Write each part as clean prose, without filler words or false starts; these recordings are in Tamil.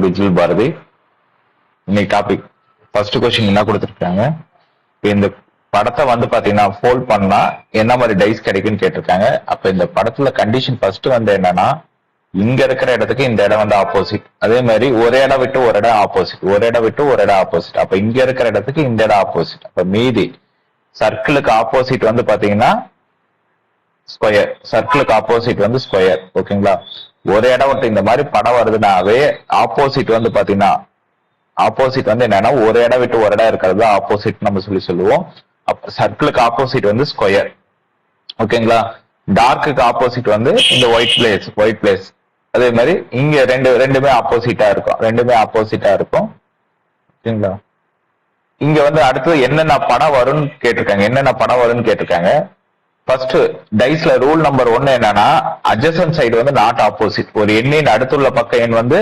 பிஜில் பாரதி. இன்னைக்கு டாபிக் ஃபர்ஸ்ட் கொஸ்டின் என்ன கொடுத்துருக்காங்க, இந்த படத்தை வந்து பாத்தீங்கன்னா ஃபோல்ட் பண்ணா என்ன மாதிரி டைஸ் கிடைக்குன்னு கேட்டிருக்காங்க. அப்ப இந்த படத்துல கண்டிஷன் ஃபர்ஸ்ட் வந்து என்னன்னா, இங்க இருக்கிற இடத்துக்கு இந்த இடம் வந்து ஆப்போசிட், அதே மாதிரி ஒரு இடம் விட்டு ஒரு இடம் ஆப்போசிட், ஒரு இடம் விட்டு ஒரு இடம் ஆப்போசிட். அப்ப இங்க இருக்கிற இடத்துக்கு இந்த இடம் ஆப்போசிட். அப்ப மீதி சர்க்கிளுக்கு ஆப்போசிட் வந்து பாத்தீங்கன்னா ஸ்கொயர், சர்க்கிளுக்கு ஆப்போசிட் வந்து ஸ்கொயர். ஓகேங்களா, ஒரு இடம் விட்டு இந்த மாதிரி படம் வருதுனாவே ஆப்போசிட் வந்து பாத்தீங்கன்னா ஆப்போசிட் வந்து என்னன்னா ஒரு இடம் விட்டு ஒரு இடம் இருக்கிறது ஆப்போசிட் நம்ம சொல்லுவோம். சர்க்கிளுக்கு ஆப்போசிட் வந்து ஸ்கொயர். ஓகேங்களா, டார்க்குக்கு ஆப்போசிட் வந்து இந்த ஒயிட் பிளேஸ். அதே மாதிரி இங்க ரெண்டுமே ஆப்போசிட்டா இருக்கும், ரெண்டுமே ஆப்போசிட்டா இருக்கும். ஓகேங்களா, இங்க வந்து அடுத்தது என்னென்ன படம் வரும்னு கேட்டிருக்காங்க, என்னென்ன படம் வரும்னு கேட்டிருக்காங்க. ஃபர்ஸ்ட் டைஸ்ல ரூல் நம்பர் 1 என்னன்னா, அட்ஜசன்ட் சைடு வந்து நாட் ஆப்போசிட். ஒரு எண்ணின் அடுத்துள்ள பக்க எண் வந்து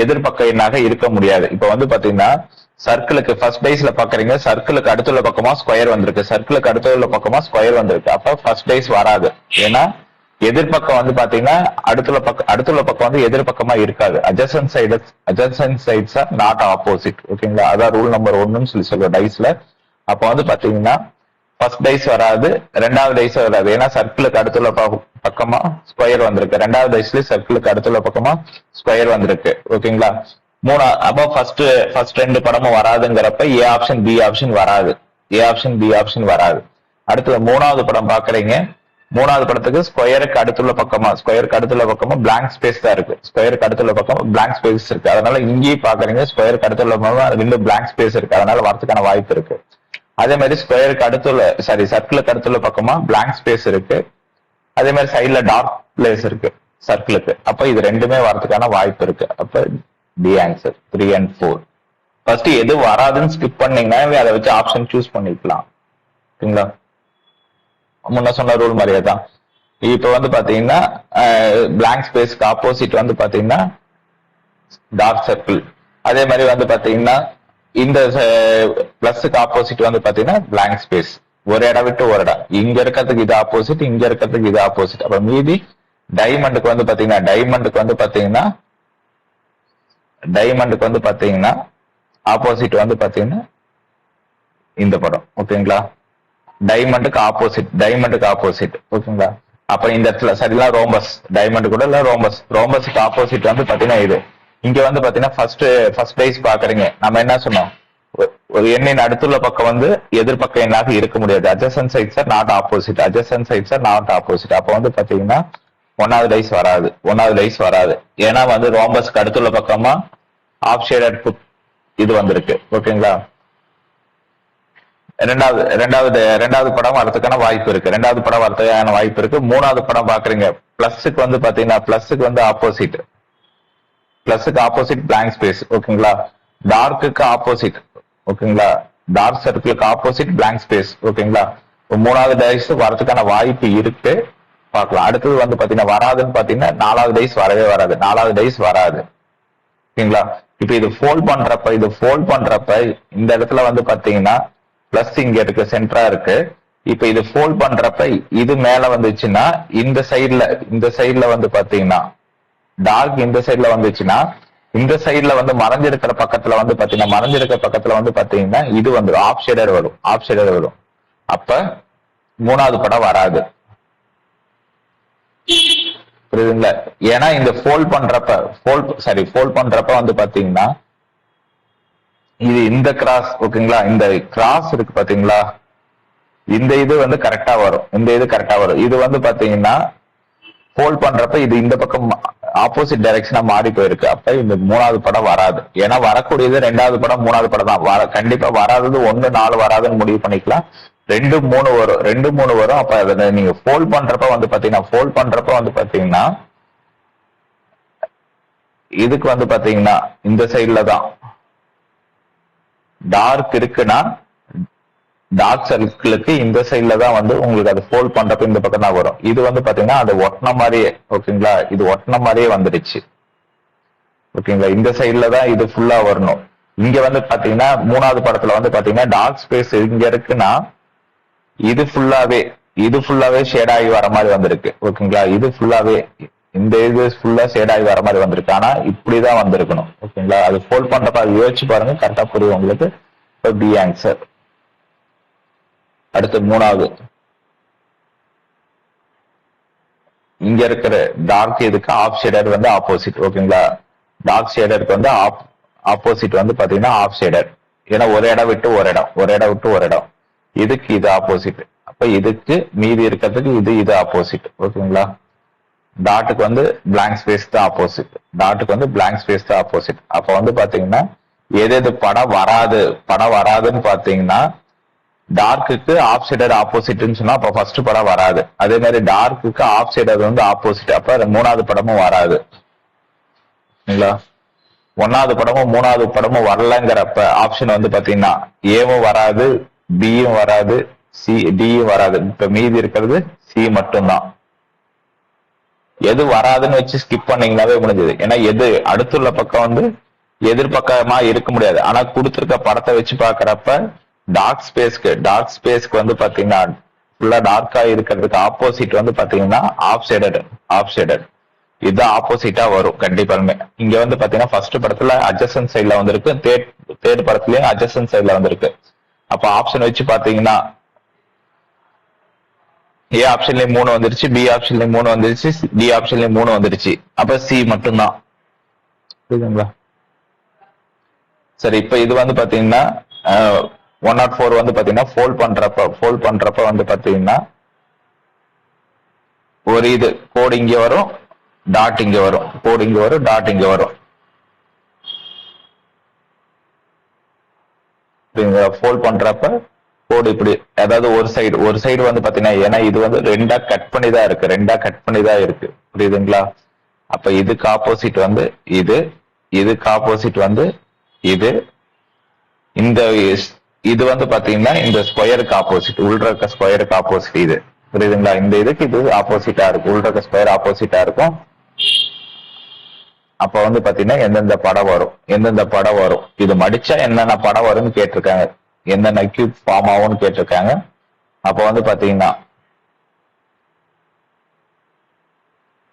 எதிர்பக்க எண்ணாக இருக்க முடியாது. இப்ப வந்து பாத்தீங்கன்னா சர்க்கிளுக்கு ஃபர்ஸ்ட் டைஸ்ல பாக்குறீங்க, சர்க்கிளுக்கு அடுத்துள்ள பக்கமா ஸ்கொயர் வந்திருக்கு, சர்க்கிளுக்கு அடுத்துள்ள பக்கமா ஸ்கொயர் வந்திருக்கு. அப்ப ஃபர்ஸ்ட் டைஸ் வராது. ஏன்னா எதிர்பக்கம் வந்து பாத்தீங்கன்னா அடுத்துள்ள பக்கம் வந்து எதிர்பக்கமா இருக்காது. Adjacent sides are not opposite. ஓகேங்களா, அதான் ரூல் நம்பர் 1ன்னு சொல்லுவோம் டைஸ்ல. அப்ப வந்து பாத்தீங்கன்னா ஃபர்ஸ்ட் டைஸ் வராது, ரெண்டாவது டைஸ் வராது. ஏன்னா சர்க்கிளுக்கு அடுத்துள்ள பக்கமா ஸ்கொயர் வந்திருக்கு, ரெண்டாவது டைஸ்ல சர்க்கிளுக்கு அடுத்துள்ள பக்கமா ஸ்கொயர் வந்திருக்கு. ஓகேங்களா, அப்ப ஃபர்ஸ்ட் ரெண்டு படமும் வராதுங்கிறப்ப ஏ ஆப்ஷன் பி ஆப்ஷன் வராது, ஏ ஆப்ஷன் பி ஆப்ஷன் வராது. அடுத்தது மூணாவது படம் பாக்குறீங்க, மூணாவது படத்துக்கு ஸ்கொயருக்கு அடுத்துள்ள பக்கமா பிளாங்க் ஸ்பேஸ் தான் இருக்கு, ஸ்கொயருக்கு அடுத்துள்ள பக்கம் பிளாங்க் ஸ்பேஸ் இருக்கு. அதனால இங்கேயும் பாக்குறீங்க ஸ்கொயருக்கு அடுத்துள்ள பக்கம் ரெண்டு பிளாங்க் ஸ்பேஸ் இருக்கு, அதனால வரதுக்கான வாய்ப்பு இருக்கு. அதே மாதிரி ஸ்கொயருக்கு சர்க்கிளுக்கு அடுத்துள்ள பக்கமா பிளாங்க் ஸ்பேஸ் இருக்கு, அதே மாதிரி சைட்ல டார்க் பிளேஸ் இருக்கு சர்க்கிளுக்கு. அப்ப இது ரெண்டுமே வரதுக்கான வாய்ப்பு இருக்கு. அப்ப டி ஆன்சர் 3 and 4. ஃபர்ஸ்ட் எது வராதுன்னு ஸ்கிப் பண்ணீங்கன்னா அதை வச்சு ஆப்ஷன் சூஸ் பண்ணிக்கலாம். ஓகேங்களா, முன்ன சொன்ன ரூல் மாதிரியே தான். இப்ப வந்து பாத்தீங்கன்னா பிளாங்க் ஸ்பேஸ்க்கு ஆப்போசிட் வந்து பாத்தீங்கன்னா டார்க் சர்க்கிள். அதே மாதிரி வந்து பாத்தீங்கன்னா இந்த பிளஸ்க்கு ஆப்போசிட் வந்து பாத்தீங்கன்னா பிளாங்க் ஸ்பேஸ், ஒரு இடம் விட்டு ஒரு இடம். இங்க இருக்கிறதுக்கு இது ஆப்போசிட், இங்க இருக்கிறதுக்கு இது ஆப்போசிட். அப்ப மீதி டைமண்டுக்கு வந்து பாத்தீங்கன்னா ஆப்போசிட் வந்து பாத்தீங்கன்னா இந்த படம். ஓகேங்களா, டைமண்டுக்கு ஆப்போசிட். ஓகேங்களா, அப்ப இந்த இடத்துல சரிலாம் ரோம்பஸ், டைமண்ட் கூட இல்ல ரோம்பஸுக்கு ஆப்போசிட் வந்து பாத்தீங்கன்னா இது. இங்க வந்து பாத்தீங்கன்னா ஃபர்ஸ்ட் டைஸ் பாக்குறீங்க, நம்ம என்ன சொன்னோம், ஒரு எண்ணின் அடுத்துள்ள பக்கம் வந்து எதிர்பக்க எண்ணாக இருக்க முடியாது. Adjacent sides are not opposite. அப்ப வந்து பாத்தீங்கன்னா ஒன்னாவது டைஸ் வராது. ஏன்னா வந்து ரோம்பஸ்க்கு அடுத்துள்ள பக்கமா ஆஃப் ஷேடட் இது வந்திருக்கு. ஓகேங்களா, ரெண்டாவது படம் வரதுக்கான வாய்ப்பு இருக்கு. மூணாவது படம் பாக்குறீங்க, பிளஸ்க்கு வந்து பாத்தீங்கன்னா பிளஸ்க்கு வந்து ஆப்போசிட் பிளாங்க் ஸ்பேஸ். ஓகேங்களா, டார்க்குக்கு ஆப்போசிட். ஓகேங்களா, டார்க் சர்க்கிளுக்கு ஆப்போசிட் பிளாங்க் ஸ்பேஸ். ஓகேங்களா, மூணாவது டைஸ் வரதுக்கான வாய்ப்பு இருக்கு, பார்க்கலாம். அடுத்தது வந்து பாத்தீங்கன்னா வராதுன்னு பாத்தீங்கன்னா நாலாவது டைஸ் வராது. ஓகேங்களா, இப்ப இது ஃபோல்ட் பண்றப்ப இந்த இடத்துல வந்து பாத்தீங்கன்னா பிளஸ் இங்க இருக்கு, சென்டரா இருக்கு. இப்ப இது ஃபோல்ட் பண்றப்ப இது மேல வந்துச்சுன்னா இந்த சைட்ல வந்து பாத்தீங்கன்னா டார்க் இந்த சைட்ல வந்துச்சுன்னா இந்த சைட்ல வந்து மறைஞ்சிருக்கிற பக்கத்துல வந்து பாத்தீங்கன்னா இது வந்து ஆஃப் ஷேடர் வரும். அப்ப மூணாவது படம் வராது. புரியுதுங்களா, ஏன்னா இந்த ஃபோல்ட் பண்றப்ப வந்து பாத்தீங்கன்னா இது இந்த கிராஸ். ஓகேங்களா, இந்த கிராஸ் இருக்கு பாத்தீங்களா, இந்த இது வந்து கரெக்டா வரும். இது வந்து பாத்தீங்கன்னா ஃபோல்ட் பண்றப்ப இது இந்த பக்கம் ஆப்போசிட் டைரக்ஷனா மாறி போயிருக்கு. அப்ப இந்த மூணாவது படம் வராது. ஏன்னா வரக்கூடியது ரெண்டாவது படம் மூணாவது படம் தான். கண்டிப்பா வராதது 1 4 வராதுன்னு முடிவு பண்ணிக்கலாம். 2 3 வரும். அப்ப அதை நீங்க ஃபோல்ட் பண்றப்ப வந்து பாத்தீங்கன்னா இதுக்கு வந்து பாத்தீங்கன்னா இந்த சைட்ல தான் டார்க் இருக்குன்னா டார்க் சர்க்கிளுக்கு இந்த சைட்ல தான் வந்து உங்களுக்கு அது ஃபோல்ட் பண்றப்ப இந்த பக்கம் தான் வரும். இது வந்து பாத்தீங்கன்னா அது ஒட்டின மாதிரியே. ஓகேங்களா, இது ஒட்டின மாதிரியே வந்துடுச்சு. ஓகேங்களா, இந்த சைட்ல தான் இது ஃபுல்லா வரணும். இங்க வந்து பாத்தீங்கன்னா மூணாவது படத்துல வந்து பாத்தீங்கன்னா டார்க் ஸ்பேஸ் இங்க இருக்குன்னா இது ஃபுல்லாவே ஷேட் ஆகி வர மாதிரி வந்திருக்கு. ஓகேங்களா, இது ஃபுல்லாவே இந்த இது ஃபுல்லா ஷேட் ஆகி வர மாதிரி வந்திருக்கு. ஆனா இப்படிதான் வந்திருக்கணும். ஓகேங்களா? அது ஃபோல்ட் பண்றப்ப அது யோசிச்சு பாருங்க, கரெக்டா புரியும் உங்களுக்கு. இப்போ பி ஆன்சர். அடுத்து மூணாவது, இங்க இருக்கிற டார்க் இதுக்கு ஆஃப் ஷேடர் வந்து ஆப்போசிட். ஓகேங்களா? டார்க் ஷேடருக்கு வந்து ஆப்போசிட் வந்து பாத்தீங்கன்னா ஆஃப் ஷேடர். ஏன்னா ஒரு இடம் விட்டு ஒரு இடம், ஒரு இடம் விட்டு ஒரு இடம். இதுக்கு இது ஆப்போசிட். அப்ப இதுக்கு மீதி இருக்கிறதுக்கு இது ஆப்போசிட். ஓகேங்களா? டாட்டுக்கு வந்து பிளாங்க் ஸ்பேஸ் தான் ஆப்போசிட். டாட்டுக்கு வந்து பிளாங்க் ஸ்பேஸ் தான் ஆப்போசிட். அப்ப வந்து பாத்தீங்கன்னா எது படம் வராதுன்னு பாத்தீங்கன்னா டார்க்குக்கு ஆஃப் ஷேடர் ஆப்போசிட்னு சொன்னா அப்ப ஃபர்ஸ்ட் படம் வராது. அதே மாதிரி டார்க்குக்கு ஆஃப் ஷேடர் வந்து ஆப்போசிட், அப்ப மூணாவது படமும் வராது. சரிங்களா? ஒன்னாவது படமும் மூணாவது படமும் வரலங்கிறப்ப ஆப்ஷன் வந்து பாத்தீங்கன்னா ஏவும் வராது, பியும் வராது, டியும் வராது. இப்ப மீதி இருக்கிறது சி மட்டும்தான். எது வராதுன்னு வச்சு ஸ்கிப் பண்ணீங்கன்னாவே முடிஞ்சது. ஏன்னா எது அடுத்துள்ள பக்கம் வந்து எதிர்பக்கமா இருக்க முடியாது. ஆனா கொடுத்திருக்க படத்தை வச்சு பாக்குறப்ப டார்க் ஸ்பேஸ்க்கு வந்து பாத்தீங்கன்னா ஃபுல்லா டார்க்கா இருக்கிறதுக்கு ஆப்போசிட் வந்து பாத்தீங்கன்னா ஆஃப் ஷேடட். இது ஆப்போசிட்டா வரும் கண்டிப்பாலுமே. இங்க வந்து பாத்தீங்கன்னா ஃபர்ஸ்ட் படத்துல அட்ஜசன்ட் சைட்ல வந்திருக்கு, தேர்ட் படத்துலயும் அட்ஜசன்ட் சைட்ல வந்திருக்கு. அப்ப ஆப்ஷன் வச்சு பாத்தீங்கன்னா ஏ ஆப்ஷன்லயும் 3 வந்துருச்சு, பி ஆப்ஷன்லயும் 3 வந்துருச்சு, டி ஆப்ஷன்லயும் 3 வந்துருச்சு. அப்ப சி மட்டும்தான். புரியுதுங்களா? சரி, இப்ப இது வந்து பாத்தீங்கன்னா 104 வந்து பாத்தீங்கன்னா ஃபோல்ட் பண்றப்ப வந்து பாத்தீங்கன்னா ஒரு இது கோடு இங்க வரும், டாட் இங்க வரும், கோடு இங்க வரும், டாட் இங்க வரும். ஃபோல்ட் பண்றப்ப கோடு இப்படி, அதாவது ஒரு சைடு வந்து பாத்தீங்கன்னா, ஏன்னா இது வந்து ரெண்டா கட் பண்ணி தான் இருக்கு. புரியுதுங்களா? அப்ப இதுக்கு ஆப்போசிட் வந்து இதுக்கு ஆப்போசிட் வந்து இது, இந்த இது வந்து பாத்தீங்கன்னா இந்த ஸ்கொயருக்கு ஆப்போசிட், உள்ள இருக்க ஸ்கொயருக்கு ஆப்போசிட் இது. புரியுதுங்களா? இந்த இதுக்கு இது ஆப்போசிட்டா இருக்கும், உள்ள இருக்க ஸ்கொயர் ஆப்போசிட்டா இருக்கும். அப்ப வந்து பாத்தீங்கன்னா எந்தெந்த படம் வரும், இது மடிச்சா என்னென்ன படம் வரும்னு கேட்டிருக்காங்க, என்னென்ன கியூப் ஃபார்ம் ஆகும்னு கேட்டிருக்காங்க. அப்ப வந்து பாத்தீங்கன்னா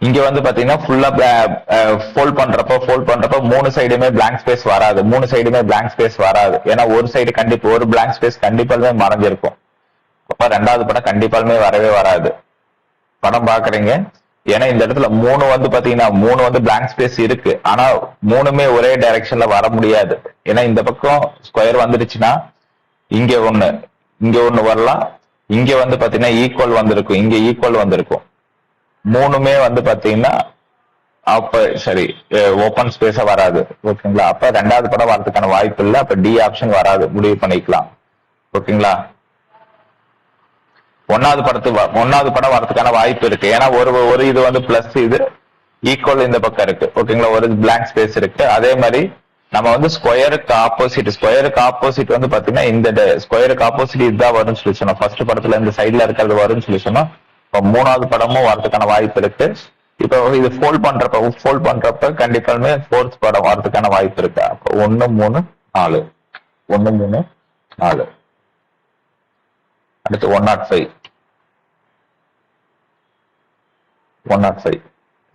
இங்க வந்து பாத்தீங்கன்னா ஃபுல்லா ஃபோல்ட் பண்றப்ப 3 சைடுமே பிளாங்க் ஸ்பேஸ் வராது. ஏன்னா ஒரு சைடு கண்டிப்பா ஒரு பிளாங்க் ஸ்பேஸ் கண்டிப்பாலுமே மறைஞ்சிருக்கும். அப்ப ரெண்டாவது படம் கண்டிப்பாலுமே வரவே வராது. படம் பாக்குறீங்க, ஏன்னா இந்த இடத்துல 3 வந்து பாத்தீங்கன்னா 3 வந்து பிளாங்க் ஸ்பேஸ் இருக்கு. ஆனா 3மே ஒரே டைரக்ஷன்ல வர முடியாது. ஏன்னா இந்த பக்கம் ஸ்கொயர் வந்துருச்சுன்னா இங்க ஒண்ணு வரலாம், இங்க வந்து பாத்தீங்கன்னா ஈக்குவல் வந்திருக்கும், இங்க ஈக்குவல் வந்திருக்கும். 3மே வந்து பாத்தீங்கன்னா அப்ப சரி ஓபன் ஸ்பேஸா வராது. ஓகேங்களா? அப்ப ரெண்டாவது படம் வரதுக்கான வாய்ப்பு இல்லை. அப்ப டி ஆப்ஷன் வராது, முடிவு பண்ணிக்கலாம். ஓகேங்களா? ஒன்னாவது படம் வரதுக்கான வாய்ப்பு இருக்கு. ஏன்னா ஒரு இது வந்து பிளஸ், இது ஈக்குவல் இந்த பக்கம் இருக்கு. ஓகேங்களா? ஒரு பிளாங்க் ஸ்பேஸ் இருக்கு. அதே மாதிரி நம்ம வந்து ஸ்கொயருக்கு ஆப்போசிட் வந்து பாத்தீங்கன்னா இந்த ஸ்கொயருக்கு ஆப்போசிட் இதுதான் வரும்னு சொல்லி சொன்னோம். ஃபர்ஸ்ட் படத்துல இந்த சைட்ல இருக்கிறது வரும்னு சொல்லி சொன்னோம். இப்ப மூணாவது படமும் வரதுக்கான வாய்ப்பு இருக்கு. இப்ப இது ஃபோல்ட் பண்றப்ப கண்டிப்பாலுமே ஃபோர்த் படம் வரதுக்கான வாய்ப்பு இருக்கு. அப்ப 1 3 4 1 3 4. அடுத்து 105.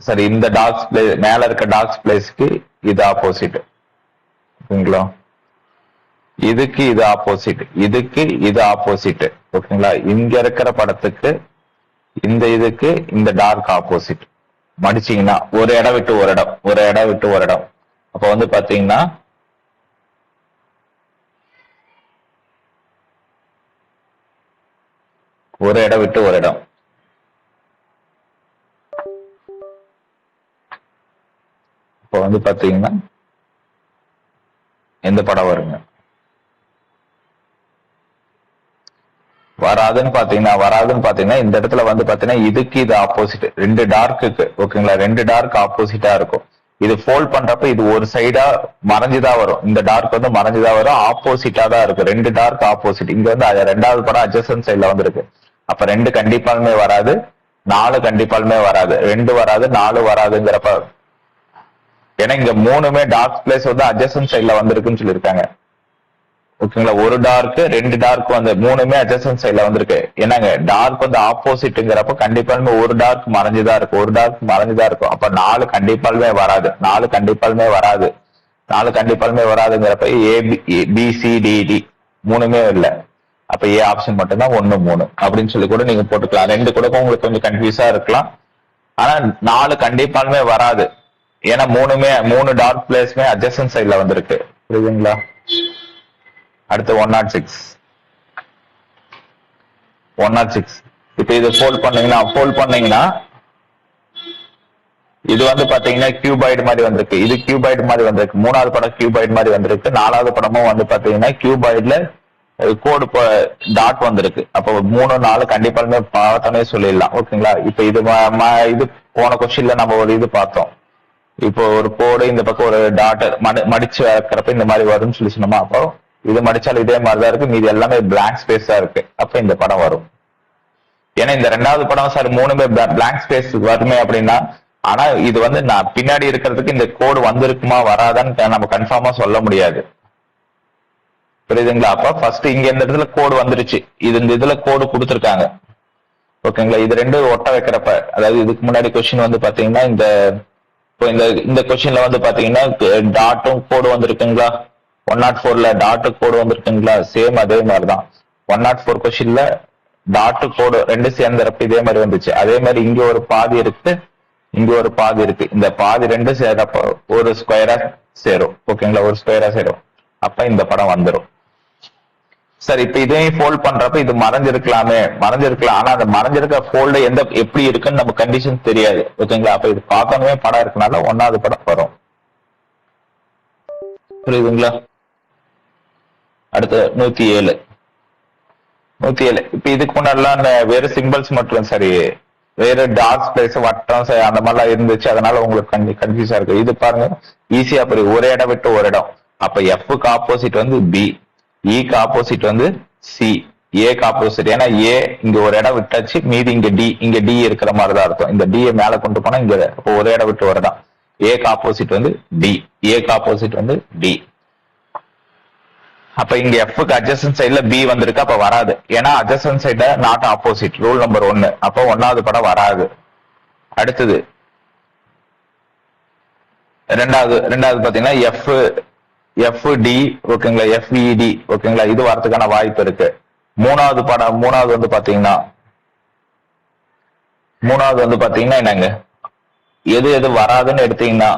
சரி, இந்த டார்க் பிளேஸ் மேல இருக்க டார்க் பிளேஸ்க்கு இது ஆப்போசிட். ஓகேங்களா? இதுக்கு இது ஆப்போசிட். ஓகேங்களா? இங்க இருக்கிற படத்துக்கு இந்த இதுக்கு இந்த டார்க் ஆப்போசிட். மடிச்சீங்கன்னா ஒரு இடம் விட்டு ஒரு இடம். அப்ப வந்து பாத்தீங்கன்னா ஒரு இடம் விட்டு ஒரு இடம். இப்ப வந்து பாத்தீங்கன்னா எந்த படம் வருங்க? வராதுன்னு பாத்தீங்கன்னா இந்த இடத்துல வந்து பாத்தீங்கன்னா இதுக்கு இது ஆப்போசிட், ரெண்டு டார்க்குக்கு. ஓகேங்களா? ரெண்டு டார்க் ஆப்போசிட்டா இருக்கும். இது ஃபோல்ட் பண்றப்ப இது ஒரு சைடா மறைஞ்சுதான் வரும், இந்த டார்க் வந்து மறைஞ்சுதான் வரும், ஆப்போசிட்டா தான் இருக்கு. ரெண்டு டார்க் ஆப்போசிட். இங்க வந்து ரெண்டாவது படம் அட்ஜசன்ட் சைட்ல வந்திருக்கு. அப்ப 2 கண்டிப்பாலுமே வராது, 4 கண்டிப்பாலுமே வராது. 2 வராது, 4 வராதுங்கிறப்ப, ஏன்னா இங்க 3மே டார்க் பிளேஸ் வந்து அட்ஜசன்ட் சைட்ல வந்திருக்குன்னு சொல்லியிருக்காங்க. ஓகேங்களா, ஒரு டார்க் ரெண்டு டார்க் வந்து மூணுமே அட்ஜசன்ட் சைட்ல வந்திருக்கு. என்னங்க டார்க் வந்து ஆப்போசிட்ங்கிறப்ப கண்டிப்பாலுமே ஒரு டார்க் மறைஞ்சுதான் இருக்கும், ஒரு டார்க் மறைஞ்சுதான் இருக்கும். அப்ப 4 கண்டிப்பாலுமே வராது, 4 கண்டிப்பாலுமே வராது, 4 கண்டிப்பாலுமே வராதுங்கிறப்ப ABCDD மூணுமே இல்ல. அப்ப ஏ ஆப்ஷன் மட்டும்தான் 1 3 அப்படின்னு சொல்லி கூட நீங்க போட்டுக்கலாம். ரெண்டு கூட உங்களுக்கு கொஞ்சம் கன்ஃபியூஸா இருக்கலாம். ஆனா 4 கண்டிப்பாலுமே வராது. ஏன்னா மூணு டார்க் பிளேஸ்மே அட்ஜசன்ட் சைட்ல வந்திருக்கு. புரியுதுங்களா? அடுத்து 106. 106 இப்ப இது ஃபோல்ட் பண்ணீங்கன்னா இது வந்து பாத்தீங்கன்னா கியூபாய்டு மாதிரி வந்திருக்கு, இது கியூபாய்டு மாதிரி வந்திருக்கு. மூணாவது படம் கியூபாய்டு மாதிரி வந்திருக்கு. நாலாவது படமும் வந்து பாத்தீங்கன்னா கியூபாய்டுல கோடு டாட் வந்திருக்கு. அப்போ 3 4 கண்டிப்பாலுமே பார்த்தோன்னே சொல்லிடலாம். ஓகேங்களா? இப்ப இது போன கொஸ்டின்ல நம்ம ஒரு இது பார்த்தோம். இப்போ ஒரு கோடு இந்த பக்கம் ஒரு டாட் மடிச்சு வைக்கிறப்ப இந்த மாதிரி வரும்னு சொல்லி சொன்னோமா, அப்போ இது மடிச்சாலும் இதே மாதிரிதான் இருக்கு, மீது எல்லாமே பிளாங்க் ஸ்பேஸா இருக்கு. அப்ப இந்த படம் வரும். ஏன்னா இந்த ரெண்டாவது படம் சார் மூணுமே பிளாங்க் ஸ்பேஸ் வருமே அப்படின்னா, ஆனா இது வந்து நான் பின்னாடி இருக்கிறதுக்கு இந்த கோடு வந்திருக்குமா வராதான்னு நம்ம கன்ஃபார்மா சொல்ல முடியாது. புரியுதுங்களா? அப்ப ஃபர்ஸ்ட் இங்க இந்த இடத்துல கோடு வந்துருச்சு, இந்த இதுல கோடு கொடுத்துருக்காங்க. ஓகேங்களா? இது ரெண்டு ஒட்ட வைக்கிறப்ப, அதாவது இதுக்கு முன்னாடி கொஸ்டின் வந்து பாத்தீங்கன்னா இந்த கொஸ்டின்ல வந்து பாத்தீங்கன்னா டாட்டும் கோடு வந்திருக்குங்களா, 104ல டாட்டு கோடு வந்திருக்குங்களா, சேம் அதே மாதிரிதான் 104 கொஸ்டின்ல டாட்டு கோடு ரெண்டு சேர்ந்தரப்ப இதே மாதிரி வந்துச்சு. அதே மாதிரி இங்க ஒரு பாதி இருக்கு, இங்க ஒரு பாதி இருக்கு. இந்த பாதி ரெண்டு சேர்றப்ப ஒரு ஸ்கொயரா சேரும். ஓகேங்களா? ஒரு ஸ்கொயரா சேரும். அப்ப இந்த படம் வந்துடும். சார் இப்ப இதையும் ஃபோல்ட் பண்றப்ப இது மறைஞ்சிருக்கலாம். ஆனா அந்த மறைஞ்சிருக்க ஃபோல்டு எப்படி இருக்குன்னு நம்ம கண்டிஷன் தெரியாது. ஓகேங்களா? அப்ப இது பார்க்கணுமே படம் இருக்கனால 1வது படம் வரும். புரியுதுங்களா? அடுத்து 107. இப்ப இதுக்கு முன்னாடிலாம் வெறும் சிம்பிள்ஸ் மட்டும் சரி, வேற டார்க் பிளேஸ் வட்டம் அந்த மாதிரிலாம் இருந்துச்சு. அதனால உங்களுக்கு கன்ஃபியூஸா இருக்கு. இது பாருங்க, ஈஸியா புரியும். ஒரு இடம் விட்டு ஒரு இடம். அப்ப எஃப்க்கு ஆப்போசிட் வந்து பி, இக்கு ஆப்போசிட் வந்து சி, ஏக்கு ஆப்போசிட். ஏன்னா ஏ இங்க ஒரு இடம் விட்டாச்சு, மீதி இங்க டி இருக்கிற மாதிரிதான் அர்த்தம். இந்த டி மேல கொண்டு போனா இங்க அப்போ ஒரு இடம் விட்டு ஒரு இடம். ஏக்கு ஆப்போசிட் வந்து டி, ஏக்கு ஆப்போசிட் வந்து டி. அப்ப இங்க எஃப்க்கு அட்ஜசன்ட் சைட்ல பி வந்திருக்கு, அப்ப வராது. ஏன்னா அட்ஜசன்ட் சைட்ல நாட் ஆப்போசிட், ரூல் நம்பர் 1. அப்போ 1வது படம் வராது. அடுத்தது ரெண்டாவது பாத்தீங்கன்னா எஃப் டி. ஓகேங்களா? எஃப்இடி. ஓகேங்களா? இது வரதுக்கான வாய்ப்பு இருக்கு. மூணாவது வந்து பாத்தீங்கன்னா என்னங்க, எது வராதுன்னு எடுத்தீங்கன்னா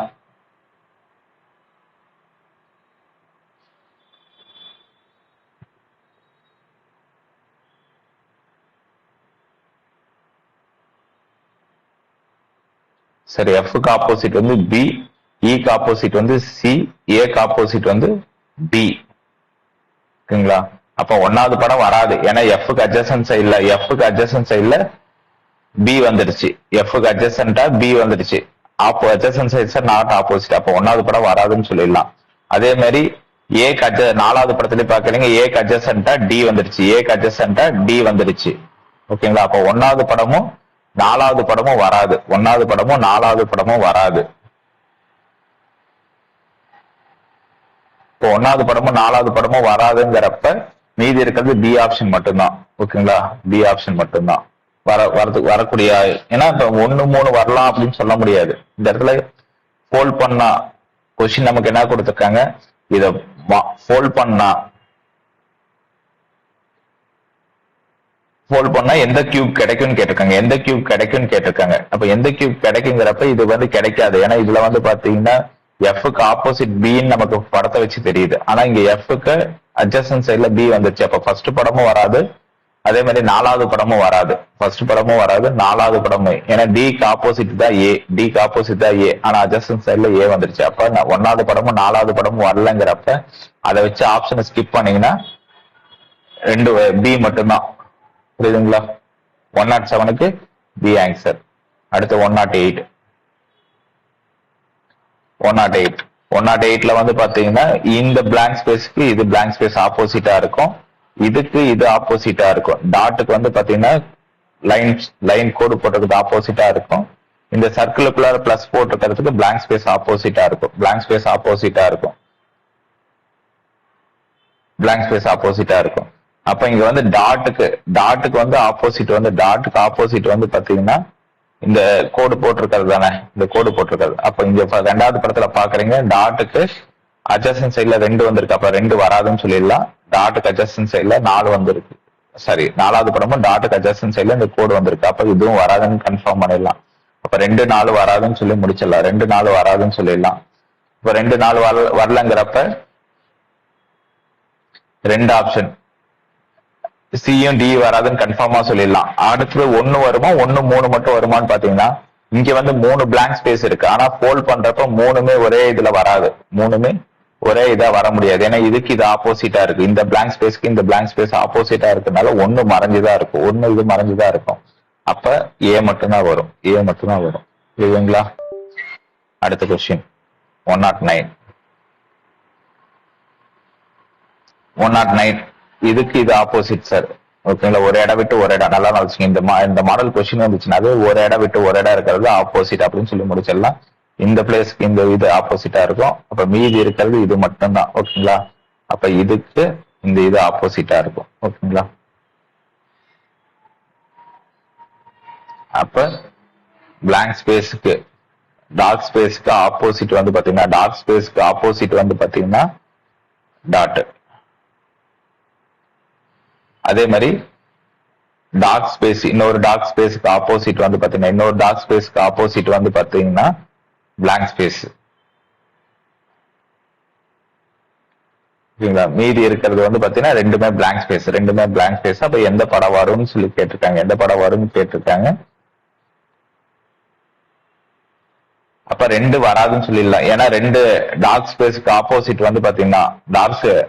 சரி, எஃப்க்கு ஆப்போசிட் வந்து பி, இக்கு ஆப்போசிட் வந்து சி, ஏக்கு ஆப்போசிட் வந்து டி. ஓகேங்களா? அப்ப 1வது படம் வராது. ஏன்னா எஃப்க்கு அட்ஜசன்ட் சைட்ல பி வந்துருச்சு. எஃப்க்கு அட்ஜசன்டா பி வந்துருச்சு. Adjacent sides not opposite. அப்ப 1வது படம் வராதுன்னு சொல்லிடலாம். அதே மாதிரி ஏக்கு 4வது படத்துல பாக்குறீங்க, ஏக்கு அட்ஜசன்டா டி வந்துருச்சு, ஏக்கு அட்ஜசன்டா டி வந்துருச்சு. ஓகேங்களா? அப்ப 1வது படமும் 4வது படமும் வராது. 1வது படமும் 4வது படமும் வராது. இப்போ 1வது படமும் 4வது படமும் வராதுங்கிறப்ப மீதி இருக்கிறது பி ஆப்ஷன் மட்டும்தான். ஓகேங்களா? பி ஆப்ஷன் மட்டும்தான் வரக்கூடிய. ஏன்னா இப்ப 1 3 வரலாம் அப்படின்னு சொல்ல முடியாது. இந்த இடத்துல ஃபோல்ட் பண்ணா கொஸ்டின் நமக்கு என்ன கொடுத்துருக்காங்க, இத ஃபோல்ட் பண்ணா எந்த கியூப் கிடைக்கும்னு கேட்டிருக்காங்க. அப்ப எந்த கியூப் கிடைக்குங்கிறப்ப இது வந்து கிடைக்காது. ஏன்னா இதுல வந்து பாத்தீங்கன்னா எஃப்க்கு ஆப்போசிட் பின்னு நமக்கு படத்தை வச்சு தெரியுது. ஆனா இங்க எஃப்க்கு அட்ஜசன்ட் சைட்ல பி வந்துருச்சு. அப்ப ஃபர்ஸ்ட் படமும் வராது, அதே மாதிரி 4வது படமும் வராது. ஃபர்ஸ்ட் படமும் வராது, 4வது படமும். ஏன்னா டிக்கு ஆப்போசிட் தான் ஏ, ஆனா அட்ஜசன்ட் சைட்ல ஏ வந்துருச்சு. அப்ப 1வது படமும் 4வது படமும் வரலங்கிறப்ப அதை வச்சு ஆப்ஷனை ஸ்கிப் பண்ணீங்கன்னா ரெண்டு பி மட்டும்தான். புரியுதுங்களா? 107க்கு பி ஆன்சர். அடுத்து 108ல வந்து பாத்தீங்கன்னா இந்த பிளாங்க் ஸ்பேஸ்க்கு இது பிளாங்க் ஸ்பேஸ் ஆப்போசிட்டா இருக்கும், இதுக்கு இது ஆப்போசிட்டா இருக்கும். டாட்டுக்கு வந்து பாத்தீங்கன்னா லைன் கோடு போட்டதுக்கு ஆப்போசிட்டா இருக்கும். இந்த சர்க்கிளுக்குள்ளார பிளஸ் போட்டிருக்கிறதுக்கு பிளாங்க் ஸ்பேஸ் ஆப்போசிட்டா இருக்கும். பிளாங்க் ஸ்பேஸ் ஆப்போசிட்டா இருக்கும். அப்ப இங்க வந்து டாட்டுக்கு வந்து ஆப்போசிட் வந்து டாட்டுக்கு ஆப்போசிட் வந்து பாத்தீங்கன்னா இந்த கோடு போட்டிருக்கிறது தானே, இந்த கோடு போட்டிருக்கிறது. அப்ப இங்க ரெண்டாவது படத்துல பாக்குறீங்க டாட்டுக்கு அட்ஜஸ்டன் சைட்ல 2 வந்திருக்கு. அப்ப 2 வராதுன்னு சொல்லிடலாம். டாட்டுக்கு அட்ஜஸ்டன் சைட்ல 4 வந்திருக்கு. சாரி, 4வது படமும் டாட்டுக்கு அட்ஜஸ்டன் சைட்ல இந்த கோடு வந்திருக்கு. அப்ப இதுவும் வராதுன்னு கன்ஃபார்ம் பண்ணிடலாம். அப்ப 2 4 வராதுன்னு சொல்லி முடிச்சிடலாம். 2 4 வராதுன்னு சொல்லிடலாம். இப்ப 2 4 வரலங்கிறப்ப 2 ஆப்ஷன் சியும் டி வராதுன்னு கன்ஃபார்மா சொல்லிடலாம். அடுத்தது 1 வருமா 1 3 மட்டும் வருமான்னு பாத்தீங்கன்னா இங்க வந்து 3 பிளாங்க் ஸ்பேஸ் இருக்கு. ஆனா ஃபோல்ட் பண்றப்ப 3மே ஒரே இதுல வராது. 3மே ஒரே இதா வர முடியாது. ஏன்னா இதுக்கு இது ஆப்போசிட்டா இருக்கு. இந்த பிளாங்க் ஸ்பேஸ்க்கு இந்த பிளாங்க் ஸ்பேஸ் ஆப்போசிட்டா இருக்கனால 1 மறைஞ்சுதான் இருக்கும். 1 இது மறைஞ்சுதான் இருக்கும். அப்ப ஏ மட்டும்தான் வரும். ஏ மட்டும்தான் வரும். புரியுதுங்களா? அடுத்த கொஸ்டின் 109. 109 இதுக்கு இது ஆப்போசிட் சார். ஓகேங்களா? ஒரு இடம் விட்டு ஒரு இடம். நல்லா வச்சுங்க. இந்த மாடல் கொஸ்டின் வந்துச்சுன்னா ஒரு இடம் விட்டு ஒரு இடம் இருக்கிறது ஆப்போசிட் அப்படின்னு சொல்லி முடிச்சிடலாம். இந்த பிளேஸ்க்கு இந்த இது ஆப்போசிட்டா இருக்கும். அப்ப மீதி இருக்கிறது இது மட்டும்தான். ஓகேங்களா? அப்ப இதுக்கு இந்த இது ஆப்போசிட்டா இருக்கும். ஓகேங்களா? அப்ப பிளாங்க் ஸ்பேஸ்க்கு டார்க் ஸ்பேஸ்க்கு ஆப்போசிட் வந்து பாத்தீங்கன்னா டார்க் ஸ்பேஸ்க்கு ஆப்போசிட் வந்து பாத்தீங்கன்னா டாட். அதே மாதிரி டார்க் ஸ்பேஸ் இன்னொரு டார்க் ஸ்பேஸ்க்கு ஆப்போசிட் வந்து பாத்தீங்கன்னா இன்னொரு டார்க் ஸ்பேஸ்க்கு ஆப்போசிட் வந்து பாத்தீங்கன்னா பிளாங்க் ஸ்பேஸ். ஓகேங்களா? மீதி இருக்கிறது வந்து பாத்தீங்கன்னா ரெண்டுமே பிளாங்க் ஸ்பேஸ். ரெண்டுமே பிளாங்க் ஸ்பேஸ். அப்ப எந்த படம் வரும்னு சொல்லி கேட்டிருக்காங்க. எந்த படம் வரும்னு கேட்டிருக்காங்க. அப்ப 2 வராதுன்னு சொல்லிடலாம். ஏன்னா 2 டார்க் ஸ்பேஸ்க்கு ஆப்போசிட் வந்து பாத்தீங்கன்னா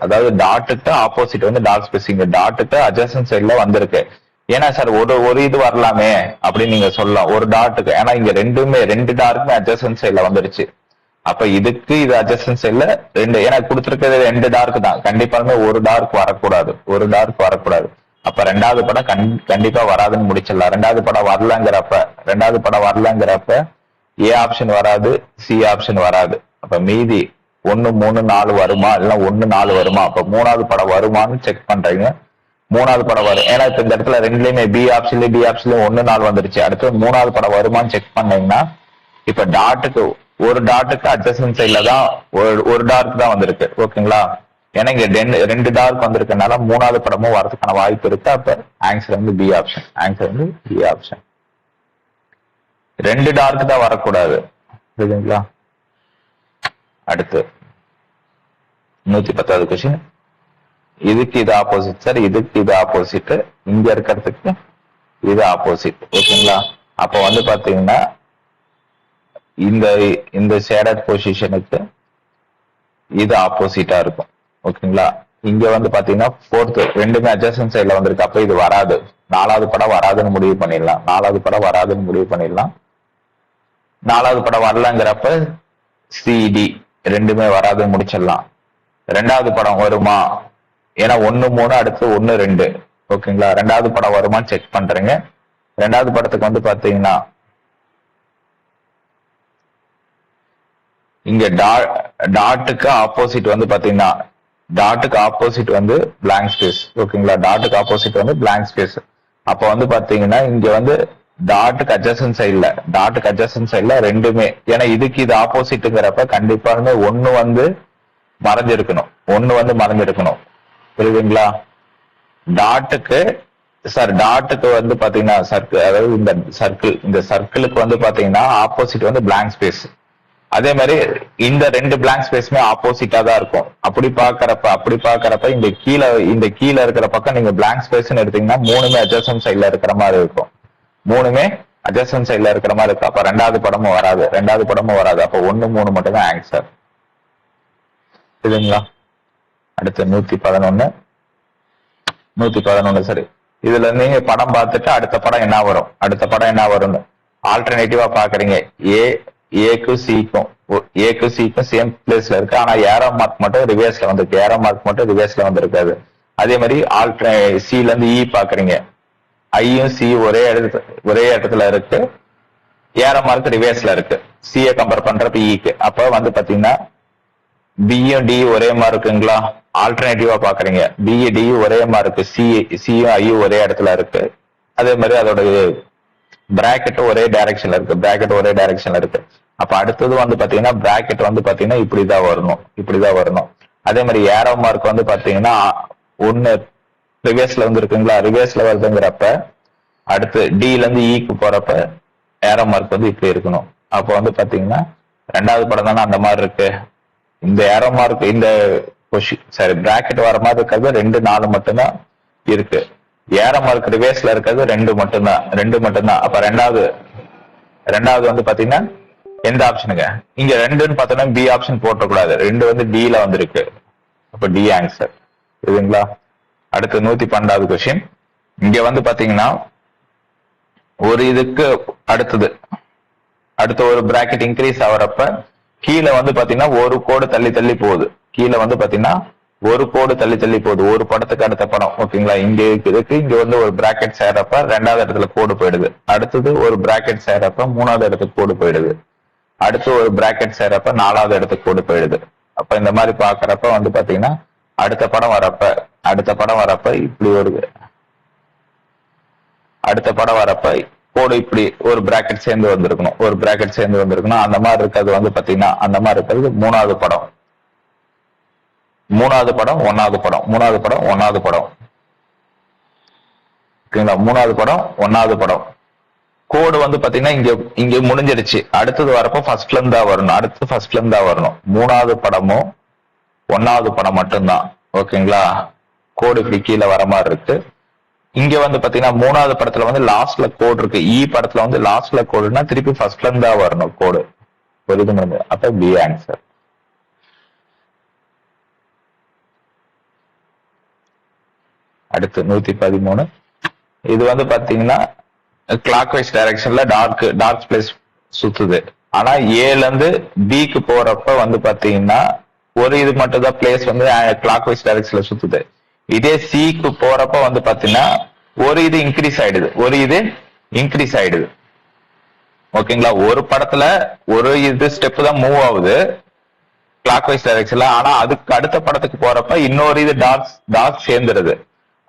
அதாவது டாட்டுக்கு ஆப்போசிட் வந்து டார்க் ஸ்பேஸ். இங்க டாட்டுக்கு அட்ஜஸ்டன் சைட்ல வந்திருக்கு. ஏன்னா சார் ஒரு இது வரலாமே அப்படின்னு நீங்க சொல்லலாம். ஒரு டாட்டுக்கு. ஏன்னா இங்க 2 டார்க்குமே அட்ஜஸ்டன் சைட்ல வந்துருச்சு. அப்ப இதுக்கு இது அட்ஜஸ்டன் சைட்ல 2. ஏன்னா கொடுத்திருக்கிறது 2 டார்க் தான். கண்டிப்பாலுமே ஒரு டார்க் வரக்கூடாது. ஒரு டார்க் வரக்கூடாது. அப்ப 2வது படம் கண்டிப்பா வராதுன்னு முடிச்சிடலாம். 2வது படம் வரலங்கிறப்ப ஏ ஆப்ஷன் வராது, சி ஆப்ஷன் வராது. அப்ப மீதி 1 3 4 வருமா இல்ல 1 4 வருமா? அப்ப 3வது படம் வருமானு செக் பண்றீங்க. 3வது படம் வரும். ஏன்னா இப்ப இந்த இடத்துல ரெண்டுலயுமே பி ஆப்ஷன்லயும் டி ஆப்ஷன்லயும் 1 4 வந்துருச்சு. அடுத்து 3வது படம் வருமானு செக் பண்ணீங்கன்னா இப்ப ஒரு டாட்டுக்கு அட்ஜஸ்டன் சைட்ல தான் ஒரு டார்க் தான் வந்திருக்கு. ஓகேங்களா? ஏன்னா இங்க 2 டார்க் வந்திருக்கனால 3வது படமும் வரதுக்கான வாய்ப்பு இருக்கு. அப்ப ஆன்சர் வந்து பி ஆப்ஷன். ஆன்சர் வந்து பி ஆப்ஷன். 2 டார்க் தான் வரக்கூடாது. புரியுதுங்களா? அடுத்து 110வது கொஸ்டின். இதுக்கு இது ஆப்போசிட் சார். இதுக்கு இது ஆப்போசிட். இங்க இருக்கிறதுக்கு இது ஆப்போசிட். ஓகேங்களா? அப்ப வந்து பாத்தீங்கன்னா இந்த ஷேடட் பொசிஷனுக்கு இது ஆப்போசிட்டா இருக்கும். ஓகேங்களா? இங்க வந்து பாத்தீங்கன்னா 4th ரெண்டுமே அட்ஜஸ்டன் சைட்ல வந்திருக்கு. அப்ப இது வராது. 4வது படம் வராதுன்னு முடிவு பண்ணிடலாம். 4வது படம் வராதுன்னு முடிவு பண்ணிடலாம். 4வது படம் வரலங்கிறப்ப சிடி ரெண்டுமே வராதுன்னு முடிச்சிடலாம். 2வது படம் வருமா? ஏன்னா 1 3 அடுத்து 1 2. ஓகேங்களா? 2வது படம் வருமான்னு செக் பண்றீங்க. 2வது படத்துக்கு வந்து பாத்தீங்கன்னா இங்க டாட்டுக்கு ஆப்போசிட் வந்து பாத்தீங்கன்னா டாட்டுக்கு ஆப்போசிட் வந்து பிளாங்க் ஸ்பேஸ். ஓகேங்களா? டாட்டுக்கு ஆப்போசிட் வந்து பிளாங்க் ஸ்பேஸ். அப்ப வந்து பாத்தீங்கன்னா இங்க வந்து டாட்டுக்கு அட்ஜஸ்டன் சைட்ல ரெண்டுமே. ஏன்னா இதுக்கு இது ஆப்போசிட்ங்கிறப்ப கண்டிப்பாலுமே 1 வந்து மறைஞ்சிருக்கணும். புரியுதுங்களா? டாட்டுக்கு வந்து பாத்தீங்கன்னா அதாவது இந்த சர்க்கிளுக்கு வந்து பாத்தீங்கன்னா ஆப்போசிட் வந்து பிளாங்க் ஸ்பேஸ். அதே மாதிரி இந்த 2 பிளாங்க் ஸ்பேஸ்மே ஆப்போசிட்டா தான் இருக்கும். அப்படி பாக்குறப்ப இந்த கீழே இருக்கிற பக்கம் நீங்க பிளாங்க் ஸ்பேஸ் எடுத்தீங்கன்னா 3மே அட்ஜஸ்டன் சைட்ல இருக்கிற மாதிரி இருக்கும். 3மே அட்ஜஸ்டன் சைட்ல இருக்கிற மாதிரி இருக்கும். அப்ப 2வது படமும் வராது. அப்ப 1 3 மட்டும் தான் ஆன்சர். புரியுதுங்களா? அடுத்து 111 சரி. இதுல நீங்க படம் பார்த்துட்டு அடுத்த படம் என்ன வரும்னு ஆல்டர்னேட்டிவா பாக்குறீங்க. ஏக்கும் சிக்கும் சேம் பிளேஸ்ல இருக்கு. ஆனா ஏரோ மார்க் மட்டும் ரிவர்ஸ்ல வந்திருக்காது. அதே மாதிரி சில இருந்து இ பாக்குறீங்க. ஐயும் சி ஒரே இடத்துல இருக்கு. ஏரோ மார்க் ரிவர்ஸ்ல இருக்கு. சியை கம்பேர் பண்றப்ப இக்கு. அப்ப வந்து பாத்தீங்கன்னா பியும் டி ஒரே மாதிரி இருக்குங்களா? ஆல்டர்னேட்டிவா பாக்குறீங்க. பி டி ஒரே மாதிரி இருக்கு, சியும் ஐயும் ஒரே இடத்துல இருக்கு. அதே மாதிரி அதோட பிராக்கெட் ஒரே டைரக்ஷன்ல இருக்கு, பிராக்கெட் ஒரே டைரக்ஷன்ல இருக்கு. அப்ப அடுத்தது வந்து பாத்தீங்கன்னா பிராக்கெட் வந்து பாத்தீங்கன்னா இப்படிதான் வரணும், இப்படிதான் வரணும். அதே மாதிரி ஏரோ மார்க் வந்து பாத்தீங்கன்னா ஒன்னு ரிவர்ஸ்ல வந்து இருக்குங்களா, ரிவர்ஸ்ல வருதுங்கிறப்ப அடுத்து டில இருந்து ஈக்கு போறப்ப ஏரோ மார்க் வந்து இப்படி இருக்கணும். அப்ப வந்து பாத்தீங்கன்னா ரெண்டாவது படம் தானே அந்த மாதிரி இருக்கு. இந்த ஏரோ மார்க் இந்த சரி பிராக்கெட் வர மாதிரி இருக்கிறது 2 4 மட்டும்தான் இருக்கு. ஏரோ மார்க் ரிவர்ஸ்ல இருக்கிறது 2 மட்டும்தான். அப்ப ரெண்டாவது வந்து பாத்தீங்கன்னா எந்த ஆப்ஷனுங்க? இங்க 2ன்னு பார்த்தோம்னா பி ஆப்ஷன் போட்டக்கூடாது, 2 வந்து டில வந்திருக்கு. அப்ப டி ஆன்சர் இதுங்களா. அடுத்து 112வது கொஸ்டின். இங்க வந்து பாத்தீங்கன்னா ஒரு இதுக்கு அடுத்த ஒரு பிராக்கெட் இன்க்ரீஸ் ஆகிறப்ப கீழே வந்து பாத்தீங்கன்னா ஒரு கோடு தள்ளி தள்ளி போகுது. கீழே வந்து பாத்தீங்கன்னா ஒரு கோடு தள்ளி தள்ளி போகுது, ஒரு படத்துக்கு அடுத்த படம். ஓகேங்களா, இங்க இருக்கு இங்க வந்து ஒரு பிராக்கெட் சேர்றப்ப 2வது இடத்துல கோடு போயிடுது. அடுத்தது ஒரு பிராக்கெட் சேர்றப்ப 3வது இடத்துக்கு கோடு போயிடுது. அடுத்து ஒரு பிராக்கெட் சேர்றப்ப 4வது இடத்துக்கு கோடு போயிடுது. அப்ப இந்த மாதிரி பாக்குறப்ப வந்து பாத்தீங்கன்னா அடுத்த படம் வரப்ப இப்படி வருது. அடுத்த படம் வரப்ப கோடு இப்படி ஒரு பிராக்கெட் சேர்ந்து வந்திருக்கணும். அந்த மாதிரி இருக்கிறது வந்து பாத்தீங்கன்னா அந்த மாதிரி இருக்கிறது மூணாவது படம், ஒன்னாவது படம். ஓகேங்களா, மூணாவது படம். கோடு வந்து பாத்தீங்கன்னா இங்க முடிஞ்சிருச்சு. அடுத்தது வரப்போ ஃபர்ஸ்ட்ல இருந்தா வரணும். மூணாவது படமும் ஒன்னாவது படம் மட்டும்தான். ஓகேங்களா, கோடு இப்படி கீழே வர மாதிரி இருக்கு. இங்க வந்து பாத்தீங்கன்னா மூணாவது படத்துல வந்து லாஸ்ட்ல கோடு இருக்கு. படத்துல வந்து லாஸ்ட்ல கோடுனா திருப்பி ஃபர்ஸ்ட்ல இருந்தா வரணும் கோடு. புரியுதுங்க? அப்ப பி ஆன்சர். அடுத்து 113. இது வந்து பாத்தீங்கன்னா கிளாக் வைஸ் டைரக்ஷன்ல டார்க் பிளேஸ் சுத்துது. ஆனா ஏல இருந்து பிக்கு போறப்ப வந்து பாத்தீங்கன்னா ஒரு இது மட்டும் தான் பிளேஸ் வந்து கிளாக் வைஸ் டைரக்ஷன்ல சுத்துது. இதே சிக்கு போறப்ப வந்து பாத்தீங்கன்னா ஒரு இது இன்க்ரீஸ் ஆயிடுது. ஓகேங்களா, ஒரு படத்துல ஒரு இது ஸ்டெப் தான் மூவ் ஆகுது கிளாக் வைஸ் டைரக்ஷன்ல. ஆனா அதுக்கு அடுத்த படத்துக்கு போறப்ப இன்னொரு இது டார்க் சேர்ந்துருது.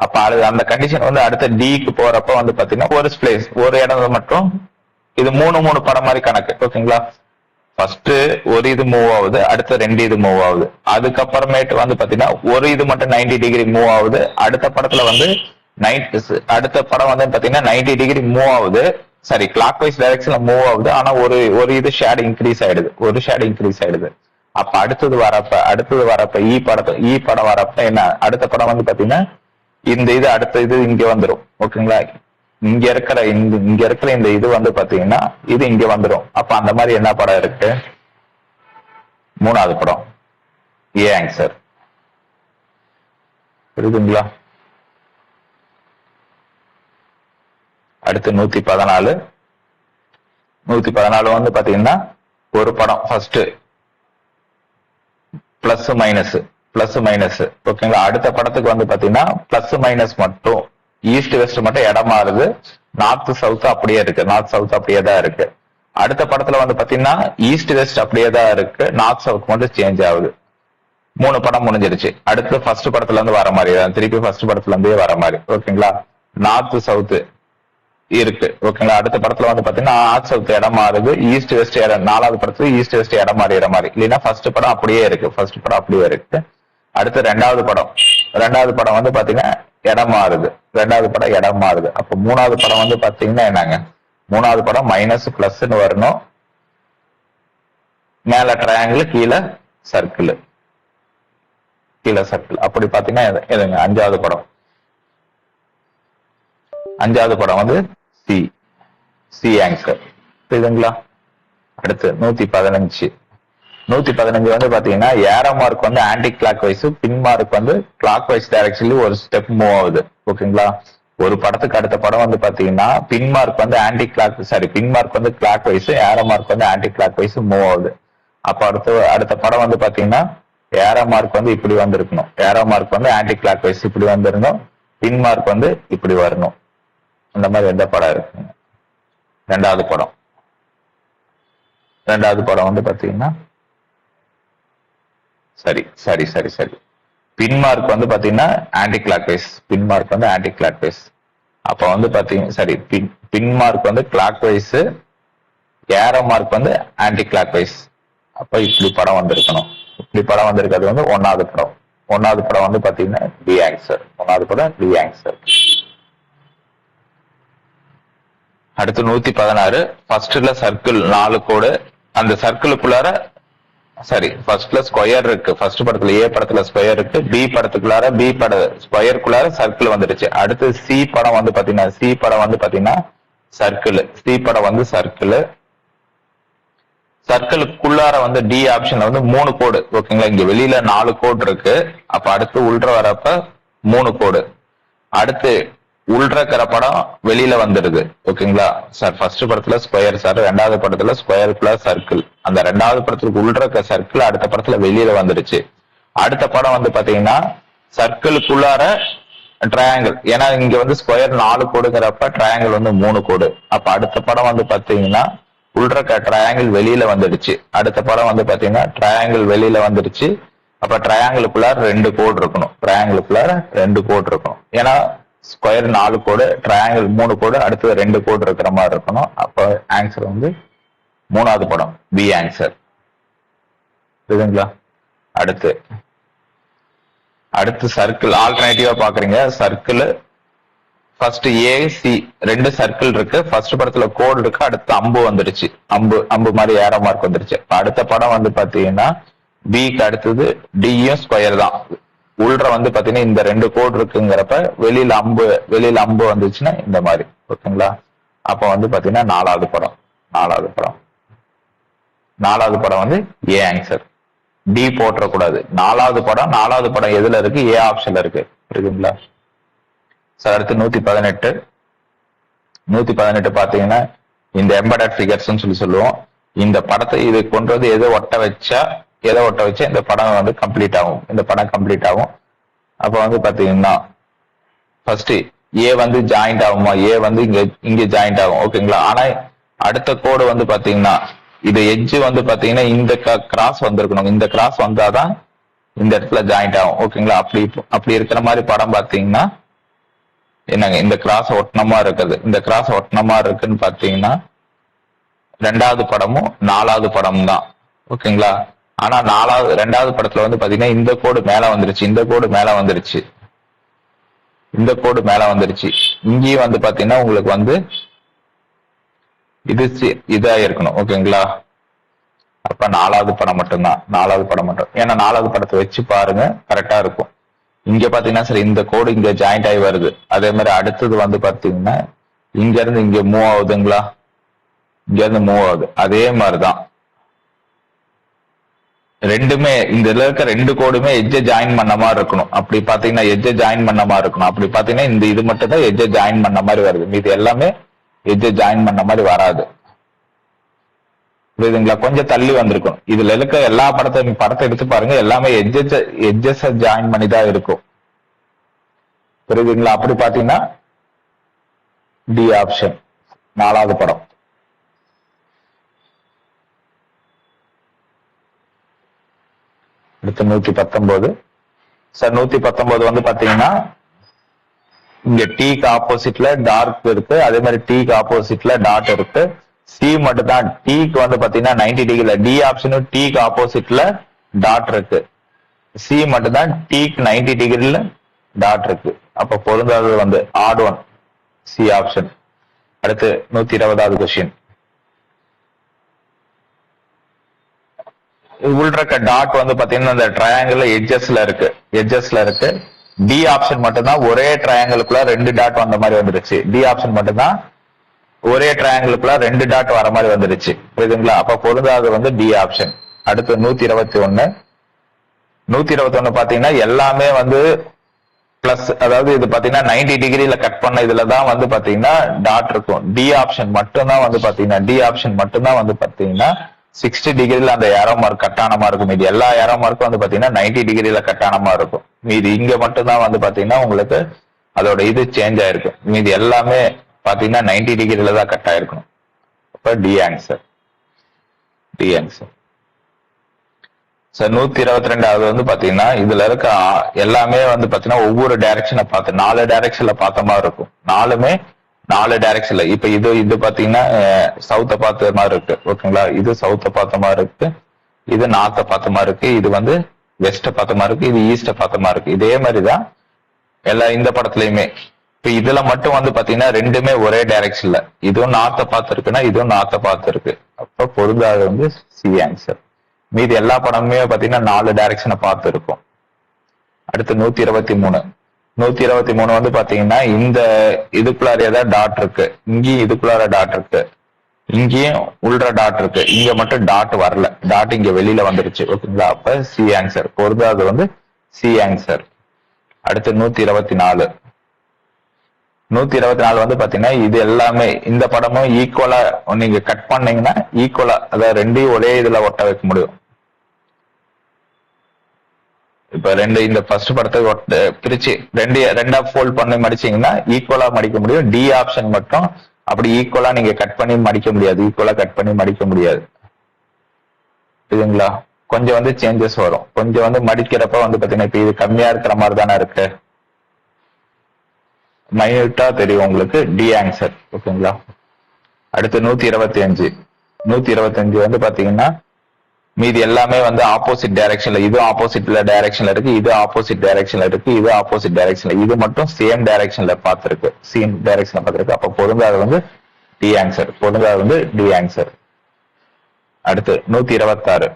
அப்ப அந்த கண்டிஷன் வந்து அடுத்த டிக்கு போறப்ப வந்து பாத்தீங்கன்னா ஒரு இடம் மட்டும் இது மூணு படம் மாதிரி கணக்கு. ஓகேங்களா, ஃபர்ஸ்ட் ஒரு இது மூவ் ஆகுது, அடுத்த 2 இது மூவ் ஆகுது. அதுக்கப்புறமேட்டு வந்து பாத்தீங்கன்னா ஒரு இது மட்டும் 90 டிகிரி மூவ் ஆகுது. அடுத்த படத்துல வந்து அடுத்த படம் வந்து பாத்தீங்கன்னா 90 டிகிரி மூவ் ஆகுது. சாரி, கிளாக் வைஸ் டைரக்ஷன்ல மூவ் ஆகுது. ஆனா ஒரு இது ஷேட் இன்க்ரீஸ் ஆயிடுது. அப்ப அடுத்தது வரப்ப இ படம் வரப்ப என்ன, அடுத்த படம் வந்து பாத்தீங்கன்னா இந்த இது அடுத்த இது இங்க வந்துடும். ஓகேங்களா, இங்க இருக்கிற இந்த இது வந்து பாத்தீங்கன்னா இது இங்க வந்துடும். அப்ப அந்த மாதிரி என்ன படம் இருக்கு? மூணாவது படம், ஏ ஆன்சர். புரியுதுங்களா? அடுத்து 114 வந்து பாத்தீங்கன்னா ஒரு படம் ஃபர்ஸ்ட் பிளஸ் மைனஸ். ஓகேங்களா, அடுத்த படத்துக்கு வந்து பாத்தீங்கன்னா பிளஸ் மைனஸ் மட்டும், ஈஸ்ட் வெஸ்ட் மட்டும் இடம் மாறுது. நார்த் சவுத் அப்படியே தான் இருக்கு. அடுத்த படத்துல வந்து பாத்தீங்கன்னா ஈஸ்ட் வெஸ்ட் அப்படியே தான் இருக்கு, நார்த் சவுத் மட்டும் சேஞ்ச் ஆகுது. 3 படம் முடிஞ்சிருச்சு. அடுத்து ஃபர்ஸ்ட் படத்துல இருந்து வர மாதிரி, திருப்பி ஃபர்ஸ்ட் படத்துல இருந்தே வர மாதிரி. ஓகேங்களா, நார்த் சவுத் இருக்கு. ஓகேங்களா, அடுத்த படத்துல வந்து பாத்தீங்கன்னா நார்த் சவுத் இடம் மாறுது, ஈஸ்ட் வெஸ்ட் இடம், 4வது படத்துல ஈஸ்ட் வெஸ்ட் இடம் மாறிடுற மாதிரி. இல்லைன்னா ஃபர்ஸ்ட் படம் அப்படியே இருக்கு. அடுத்து ரெண்டாவது படம் வந்து பாத்தீங்கன்னா இடம் மாறுது. அப்ப மூணாவது படம் வந்து பாத்தீங்கன்னா என்னங்க, மூணாவது படம் மைனஸ் பிளஸ்ன்னு வரணும். மேல ட்ரையாங்கிள், கீழே சர்க்கிள். அப்படி பாத்தீங்கன்னா எதுங்க அஞ்சாவது படம் வந்து சி ஆன்சர். புரியுதுங்களா? அடுத்து 115 வந்து பாத்தீங்கன்னா ஏரோ மார்க் வந்து ஆன்டி கிளாக் வைஸ், பின் மார்க் வந்து கிளாக் வைஸ் டைரக்ஷன்ல ஒரு ஸ்டெப் மூவ் ஆகுது. ஓகேங்களா, ஒரு படத்துக்கு அடுத்த படம் வந்து பாத்தீங்கன்னா பின் மார்க் வந்து கிளாக் வைஸ், ஏரோ மார்க் வந்து ஆன்டி கிளாக் வைஸ் மூவ் ஆகுது. அப்ப அடுத்த படம் வந்து பாத்தீங்கன்னா ஏரோ மார்க் வந்து இப்படி வந்திருக்கணும், ஏரோ மார்க் வந்து ஆன்டி கிளாக் வைஸ் இப்படி வந்திருந்தோம், பின் மார்க் வந்து இப்படி வரணும். அந்த மாதிரி எந்த படம் இருக்குங்க? ரெண்டாவது படம் வந்து பாத்தீங்கன்னா சரி சரி சரி சரி. பின் மார்க் வந்து பாத்தீங்கன்னா ஆன்டி கிளாக் வைஸ், பின் மார்க் வந்து ஆன்டி கிளாக் வைஸ். அப்ப வந்து பாத்தீங்க சரி, பின் மார்க் வந்து கிளாக் வைஸ், ஏரோ மார்க் வந்து ஆன்டி கிளாக் வைஸ். அப்ப இப்படி படம் வந்திருக்கணும். இப்படி படம் வந்திருக்கிறது வந்து ஒன்னாவது படம். ஒன்னாவது படம் வந்து பாத்தீங்கன்னா டி ஆன்சர். ஒன்னாவது படம் டி ஆன்சர். அடுத்து 116. ஃபர்ஸ்ட்ல சர்க்கிள் 4 கோடு, அந்த சர்க்கிளுக்குள்ளார சரி ஃபர்ஸ்ட்ல ஸ்கொயர் இருக்கு. ஃபர்ஸ்ட் படத்துல ஏ படத்துல ஸ்கொயர் இருக்கு, பி படத்துக்குள்ளார பி பட ஸ்கொயருக்குள்ளார சர்க்கிள் வந்துடுச்சு. அடுத்து சி படம் வந்து பாத்தீங்கன்னா சி படம் வந்து பாத்தீங்கன்னா சர்க்கிள். சி படம் வந்து சர்க்கிள். சர்க்கிளுக்குள்ளார வந்து டி ஆப்ஷன்ல வந்து 3 கோடு. ஓகேங்களா, இங்க வெளியில 4 கோடு இருக்கு. அப்ப அடுத்து உள்ற வரப்ப 3 கோடு. அடுத்து உள்றக்கிற படம் வெளியில வந்துடுது. ஓகேங்களா சார், ஃபர்ஸ்ட் படத்துல ஸ்கொயர் சார், ரெண்டாவது படத்துல ஸ்கொயருக்குள்ள சர்க்கிள். அந்த ரெண்டாவது படத்துக்கு உள்றக்க சர்க்கிள் அடுத்த படத்துல வெளியில வந்துடுச்சு. அடுத்த படம் வந்து பாத்தீங்கன்னா சர்க்கிளுக்குள்ளார ட்ரையாங்கிள். ஏன்னா இங்க வந்து ஸ்கொயர் 4 கோடுங்கிறப்ப ட்ரையாங்கிள் வந்து 3 கோடு. அப்ப அடுத்த படம் வந்து பாத்தீங்கன்னா உள்றக்க ட்ரையாங்கிள் வெளியில வந்துடுச்சு. அடுத்த படம் வந்து பாத்தீங்கன்னா ட்ரையாங்கிள் வெளியில வந்துடுச்சு. அப்ப ட்ரையாங்கிளுக்குள்ளார 2 கோடு இருக்கணும். ட்ரையாங்கிளுக்குள்ளார 2 கோடு இருக்கணும். ஏன்னா ஸ்கொயர் 4 கோடு, ட்ரையாங்கிள் 3 கோடு, அடுத்தது 2 கோடு இருக்கிற மாதிரி இருக்கணும். அப்ப ஆன்சர் வந்து மூணாவது படம் பி ஆன்சர். புரியுதுங்களா? அடுத்து அடுத்து சர்க்கிள் ஆல்டர்னேட்டிவா பாக்குறீங்க. Circle first A C 2 circle இருக்கு. ஃபர்ஸ்ட் படத்துல கோடு இருக்கு, அடுத்து அம்பு வந்துடுச்சு. அம்பு அம்பு மாதிரி ஏரோ மார்க் வந்துடுச்சு. அடுத்த படம் வந்து பாத்தீங்கன்னா பிக்கு அடுத்தது டியும் ஸ்கொயர் தான். உள்ற வந்து பாத்தீங்கன்னா இந்த 2 கோடு இருக்குங்கிறப்ப வெளியில அம்பு வந்துச்சுன்னா இந்த மாதிரி. ஓகேங்களா, அப்ப வந்து பாத்தீங்கன்னா நாலாவது படம். நாலாவது படம் வந்து ஏ ஆன்சர். டி போட்டக்கூடாது. நாலாவது படம் எதுல இருக்கு? ஏ ஆப்ஷன்ல இருக்கு. புரியுதுங்களா சார்? அடுத்து 118 பாத்தீங்கன்னா இந்த எம்பெடட் ஃபிகர்ஸ் சொல்லி சொல்லுவோம். இந்த படத்தை இது கொண்டு வந்து எதை ஒட்ட வச்சா இந்த படம் வந்து கம்ப்ளீட் ஆகும். அப்ப வந்து பாத்தீங்கன்னா ஃபர்ஸ்ட் ஏ வந்து ஜாயிண்ட் ஆகுமா? ஏ வந்து இங்க ஜாயிண்ட் ஆகும். ஓகேங்களா, ஆனா அடுத்த கோடு வந்து பாத்தீங்கன்னா இது எட்ஜ் வந்து பாத்தீங்கன்னா இந்த கிராஸ் வந்திருக்கணும். இந்த கிராஸ் வந்தாதான் இந்த இடத்துல ஜாயிண்ட் ஆகும். ஓகேங்களா, அப்படி இருக்கிற மாதிரி படம் பாத்தீங்கன்னா என்னங்க, இந்த கிராஸ் ஒட்டனமா இருக்குது. இந்த கிராஸ் ஒட்டனமா இருக்குன்னு பாத்தீங்கன்னா ரெண்டாவது படமும் நாலாவது படம் தான். ஓகேங்களா, ஆனா ரெண்டாவது படத்துல வந்து பாத்தீங்கன்னா இந்த கோடு மேல வந்துருச்சு. இங்கேயும் வந்து பாத்தீங்கன்னா உங்களுக்கு வந்து இதா இருக்கணும். ஓகேங்களா, அப்ப நாலாவது படம் மட்டும். ஏன்னா நாலாவது படத்தை வச்சு பாருங்க, கரெக்டா இருக்கும். இங்க பாத்தீங்கன்னா சரி, இந்த கோடு இங்க ஜாயிண்ட் ஆகி வருது. அதே மாதிரி அடுத்தது வந்து பாத்தீங்கன்னா இங்க இருந்து இங்க மூவ் ஆகுதுங்களா, இங்க இருந்து மூவ் ஆகுது. அதே மாதிரிதான் ரெண்டுமே இந்த இருக்க 2 கோடுமே எட்ஜ ஜாயின் பண்ண மாதிரி இருக்கணும். அப்படி பாத்தீங்கன்னா அப்படி பாத்தீங்கன்னா இந்த இது மட்டும் தான் எட்ஜ ஜாயின் பண்ண மாதிரி வருது. இது எல்லாமே எட்ஜ ஜாயின் பண்ண மாதிரி வராது. புரியுதுங்களா? கொஞ்சம் தள்ளி வந்திருக்கும். இதுல இருக்க எல்லா படத்தை எடுத்து பாருங்க, எல்லாமே எட்ஜஸ் ஜாயின் பண்ணி தான் இருக்கும். புரியுதுங்களா? அப்படி பாத்தீங்கன்னா டி ஆப்ஷன் நாலாவது படம். அடுத்து 119 சார். 119 வந்து பாத்தீங்கன்னா இங்க டீக்கு ஆப்போசிட்ல டார்க் இருக்கு, அதே மாதிரி டீக்கு ஆப்போசிட்ல டாட் இருக்கு. சி மட்டும் தான் டீக்கு வந்து பாத்தீங்கன்னா 90 டிகிரில, டி ஆப்ஷனும் டீக்கு ஆப்போசிட்ல டாட் இருக்கு. சி மட்டும் தான் டீக்கு 90 டிகிரில டாட் இருக்கு. அப்ப பொருந்தாதது வந்து ஆட் ஒன், சி ஆப்ஷன். அடுத்து 120வது கொஸ்டின். உள்றக்க டாட் வந்து பாத்தீங்கன்னா இந்த ட்ரையாங்கிள் எட்ஜஸ்ல இருக்கு. டி ஆப்ஷன் மட்டும்தான் ஒரே ட்ரையாங்கிளுக்குள்ள 2 டாட் வந்த மாதிரி வந்துருச்சு. டி ஆப்ஷன் மட்டும்தான் ஒரே ட்ரையாங்கிளுக்குள்ள 2 டாட் வர மாதிரி வந்துருச்சு. புரியுதுங்களா? அப்ப பொருந்தாது வந்து டி ஆப்ஷன். அடுத்து 121 பாத்தீங்கன்னா எல்லாமே வந்து பிளஸ், அதாவது இது பாத்தீங்கன்னா 90 டிகிரில கட் பண்ண இதுலதான் வந்து பாத்தீங்கன்னா டாட் இருக்கும். டி ஆப்ஷன் மட்டும்தான் வந்து பாத்தீங்கன்னா 60 டிகிரில அந்த ஏரோ மார்க் கட்டானமா இருக்கும். மீதி எல்லா ஏரோ மார்க்கும் வந்து பாத்தீங்கன்னா 90 டிகிரில கட்டானமா இருக்கும். மீதி இங்க மட்டும்தான் வந்து பாத்தீங்கன்னா உங்களுக்கு அதோட இது சேஞ்ச் ஆயிருக்கு. மீதி எல்லாமே பாத்தீங்கன்னா 90 டிகிரில தான் கட் ஆயிருக்கணும். அப்ப டி ஆன்சர். சார் 122வது வந்து பாத்தீங்கன்னா இதுல இருக்க எல்லாமே வந்து பாத்தீங்கன்னா ஒவ்வொரு டைரக்ஷனை பார்த்து 4 டைரக்ஷன்ல பார்த்த மாதிரி இருக்கும். நாலுமே 4 டைரக்ஷன்ல. இப்ப இது பாத்தீங்கன்னா சவுத்த பார்த்த மாதிரி இருக்கு. ஓகேங்களா, இது சவுத்த பார்த்த மாதிரி இருக்கு, இது நார்த்த பார்த்த மாதிரி இருக்கு, இது வந்து வெஸ்ட பார்த்த மாதிரி இருக்கு, இது ஈஸ்ட பார்த்த மாதிரி இருக்கு. இதே மாதிரிதான் எல்லா இந்த படத்துலயுமே. இப்ப இதுல மட்டும் வந்து பாத்தீங்கன்னா ரெண்டுமே ஒரே டைரக்ஷன்ல, இதுவும் நார்த்த பார்த்து இருக்குன்னா இதுவும் நார்த்த பார்த்து இருக்கு. அப்ப பொருந்தாது வந்து சி ஆன்சர். மீதி எல்லா படமுமே பாத்தீங்கன்னா 4 டைரக்ஷனை பார்த்து இருக்கும். அடுத்து 123 வந்து பாத்தீங்கன்னா இந்த இதுக்குள்ளார ஏதாவது டாட் இருக்கு, இங்கேயும் இதுக்குள்ளார டாட் இருக்கு, இங்கேயும் உள்ற டாட் இருக்கு, இங்க மட்டும் டாட் வரல, டாட் இங்க வெளியில வந்துருச்சு. ஓகேங்களா, அப்ப சி ஆன்சர். பொருந்தாது வந்து சி ஆன்சர். அடுத்து 124 வந்து பாத்தீங்கன்னா இது எல்லாமே இந்த படமும் ஈக்குவலா நீங்க கட் பண்ணீங்கன்னா ஈக்குவலா, அதாவது ரெண்டையும் ஒரே இதுல ஒட்ட வைக்க முடியும். இப்ப இந்த ஃபர்ஸ்ட் படத்தை பிரிச்சு ரெண்டா ஃபோல்ட் பண்ணி மடிச்சீங்கன்னா ஈக்குவலா மடிக்க முடியும். டி ஆப்ஷன் மட்டும் அப்படி ஈக்குவலா நீங்க கட் பண்ணி மடிக்க முடியாது, ஈக்குவலா கட் பண்ணி மடிக்க முடியாது. இதுங்களா, கொஞ்சம் வந்து சேஞ்சஸ் வரும். கொஞ்சம் வந்து மடிக்கிறப்ப வந்து பாத்தீங்கன்னா இப்ப இது கம்மியா இருக்கிற மாதிரி தானே இருக்கு, மைனூட்டா தெரியும் உங்களுக்கு. D answer. ஓகேங்களா. அடுத்து 125 வந்து பாத்தீங்கன்னா மீதி எல்லாமே வந்து ஆப்போசிட் டைரக்ஷன்ல, இது ஆப்போசிட்ல டைரக்ஷன்ல இருக்கு, இது ஆப்போசிட் டைரக்ஷன்ல இருக்கு, இது ஆப்போசிட் டைரக்ஷன்ல, இது மட்டும் சேம் டைரக்ஷன்ல பார்த்திருக்கு, சேம் டைரக்ஷன்ல பார்த்திருக்கு. அப்ப பொருந்தாது வந்து டி ஆன்சர். பொருந்தாது வந்து டி ஆன்சர். அடுத்து 126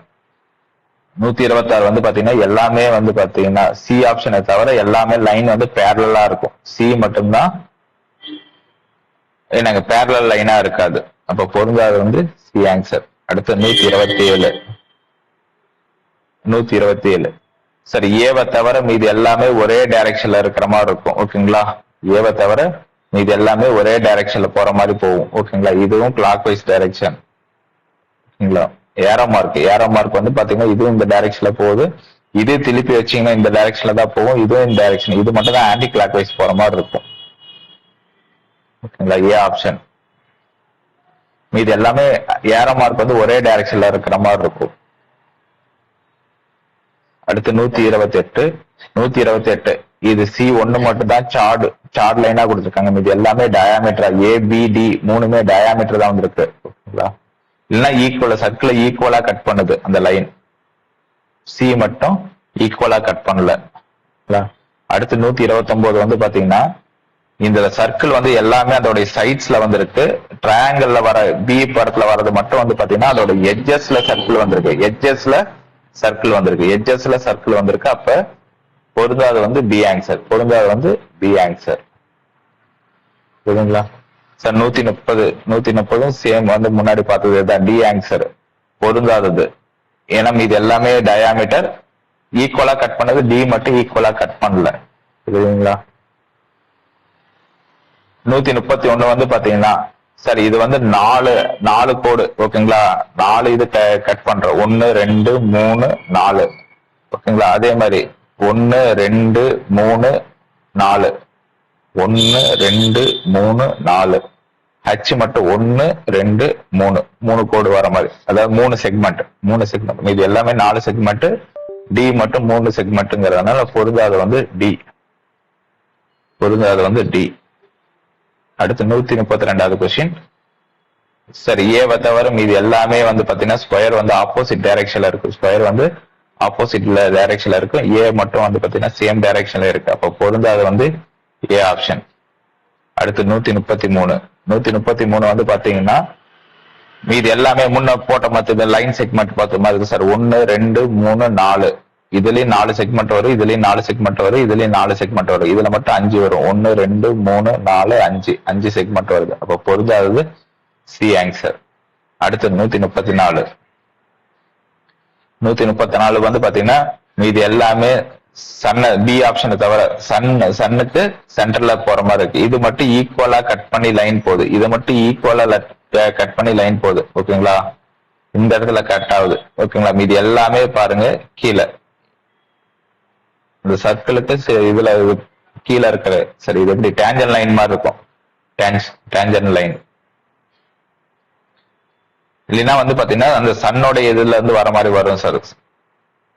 வந்து பாத்தீங்கன்னா எல்லாமே வந்து பாத்தீங்கன்னா சி ஆப்ஷனை தவிர எல்லாமே லைன் வந்து பேரலா இருக்கும். சி மட்டும்தான் எனக்கு பேரலல் லைனா இருக்காது. அப்ப பொருந்தாது வந்து சி ஆன்சர். அடுத்து 127 சரி, ஏவை தவிர மீது எல்லாமே ஒரே டைரக்ஷன்ல இருக்கிற மாதிரி இருக்கும். ஓகேங்களா, ஏவை தவிர மீது எல்லாமே ஒரே டைரக்ஷன்ல போற மாதிரி போகும். ஓகேங்களா, இதுவும் கிளாக் வைஸ் டைரக்ஷன். ஓகேங்களா, ஏரோ மார்க் வந்து பாத்தீங்கன்னா இதுவும் இந்த டைரக்ஷன்ல போகுது, இது திருப்பி வச்சீங்கன்னா இந்த டைரக்ஷன்ல தான் போகும், இதுவும் இந்த டைரக்ஷன். இது மட்டும் தான் ஆன்டி கிளாக் வைஸ் போற மாதிரி இருக்கும். ஓகேங்களா, ஏ ஆப்ஷன். மீது எல்லாமே ஏரோ மார்க் வந்து ஒரே டைரக்ஷன்ல இருக்கிற மாதிரி இருக்கும். அடுத்து 128 இது C1 மட்டும் தான் சார்ட் லைனா கொடுத்துருக்காங்க. மீது எல்லாமே டயாமீட்டரா, ABD மூணுமே டயாமீட்டர் தான் வந்திருக்கு. ஓகேங்களா, இல்லைன்னா ஈக்குவலா சர்க்கிளை ஈக்குவலா கட் பண்ணுது அந்த லைன். சி மட்டும் ஈக்குவலா கட் பண்ணல. அடுத்து 129 வந்து பாத்தீங்கன்னா இந்த சர்க்கிள் வந்து எல்லாமே அதோட சைட்ஸ்ல வந்திருக்கு. ட்ரையாங்கிள் வர பி படத்துல வர்றது மட்டும் வந்து பாத்தீங்கன்னா அதோட எட்ஜஸ்ல சர்க்கிள் வந்திருக்கு. எட்ஜஸ்ல சர்க்கிள் வந்திருக்கு. அப்ப பொருந்தாது வந்து பி ஆன்சர். பொருந்தாது வந்து பி ஆன்சர். புரியுதுங்களா சார்? 130 சேம் வந்து முன்னாடி பார்த்தது தான் டி ஆன்சர். பொருந்தாதது. ஏன்னா இது எல்லாமே டயாமீட்டர் ஈக்குவலா கட் பண்ணது, டி மட்டும் ஈக்குவலா கட் பண்ணல. புரியுதுங்களா? 131 வந்து பாத்தீங்கன்னா சரி இது வந்து நாலு கோடு. ஓகேங்களா, 4 இது கட் பண்றோம். 1 2 3 4. ஓகேங்களா, அதே மாதிரி 1 2 3 4 1 2 3 4 ஹச் மட்டும் 1 2 3 கோடு வர மாதிரி, அதாவது 3 செக்மெண்ட். இது எல்லாமே 4 செக்மெண்ட், டி மட்டும் 3 செக்மெண்ட்ங்கிறதுனால பொருந்தாது வந்து டி. அடுத்து 132வது கொஸ்டின். சரி, ஏவை தவிர மீது எல்லாமே வந்து பாத்தீங்கன்னா ஸ்கொயர் வந்து ஆப்போசிட் டைரக்ஷன்ல இருக்கு. ஸ்கொயர் வந்து ஆப்போசிட்ல டைரக்ஷன்ல இருக்கு. ஏ மட்டும் வந்து பாத்தீங்கன்னா சேம் டைரக்ஷன்ல இருக்கு. அப்ப பொருந்தாது வந்து ஏ ஆப்ஷன். அடுத்து 133 வந்து பாத்தீங்கன்னா மீது எல்லாமே முன்ன போட்ட மத்த லைன் செக்மெண்ட் பார்த்த மாதிரி இருக்கு சார். 1 2 3 4 இதுலயும் 4 செக்மெண்ட் வரும், இதுலயும் 4 செக்மெண்ட் வரும், இதுலயும் 4 செக்மெண்ட் வரும். இதுல மட்டும் 5 வரும். 1 2 3 4 5 செக்மெண்ட் வருது. அப்ப பொருந்தாதது சி ஆன்சர். அடுத்து 134 வந்து பாத்தீங்கன்னா மீது எல்லாமே பி ஆப்ஷனை தவிர சன்னுக்கு சென்டர்ல போற மாதிரி இருக்கு. இது மட்டும் ஈக்குவலா கட் பண்ணி லைன் போகுது. இது மட்டும் ஈக்குவலா கட் பண்ணி லைன் போகுது. ஓகேங்களா, இந்த இடத்துல கட் ஆகுது. ஓகேங்களா, மீது எல்லாமே பாருங்க கீழே இந்த சர்க்கிளுக்கு இதுல கீழே இருக்கிற சரி இது எப்படி டேஞ்சன் லைன் மாதிரி இருக்கும். டேஞ்சன் லைன் இல்லைன்னா வந்து பாத்தீங்கன்னா அந்த சன்னோட இதுல இருந்து வர மாதிரி வரும் சார்.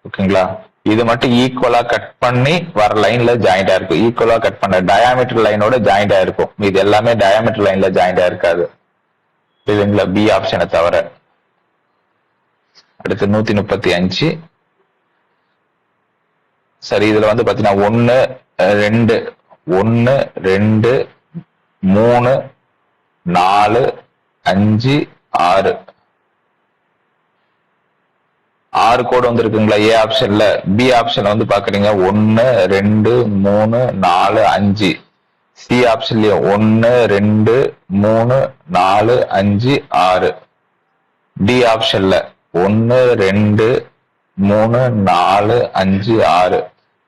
ஓகேங்களா? இது மட்டும் ஈக்குவலா கட் பண்ணி வர லைன்ல ஜாயிண்ட் ஆயிருக்கும். ஈக்குவலா கட் பண்ண டயாமீட்டர் லைனோட ஜாயிண்ட் ஆயிருக்கும். இது எல்லாமே டயாமீட்டர் லைன்ல ஜாயிண்ட் ஆயிருக்காது. இதுங்களா பி ஆப்ஷனை தவிர. அடுத்து 135. சரி, இதுல வந்து பாத்தீங்கன்னா 1 2 1 2 3 4 5 6 6 கோடு வந்துருக்குங்களா ஏ ஆப்ஷன்ல. பி ஆப்ஷன்ல வந்து பாக்குறீங்க 1 2 3 4 5. சி ஆப்ஷன்லயும் 1 2 3 4 5 6. டி ஆப்ஷன்ல 1 2 3 4 5 6.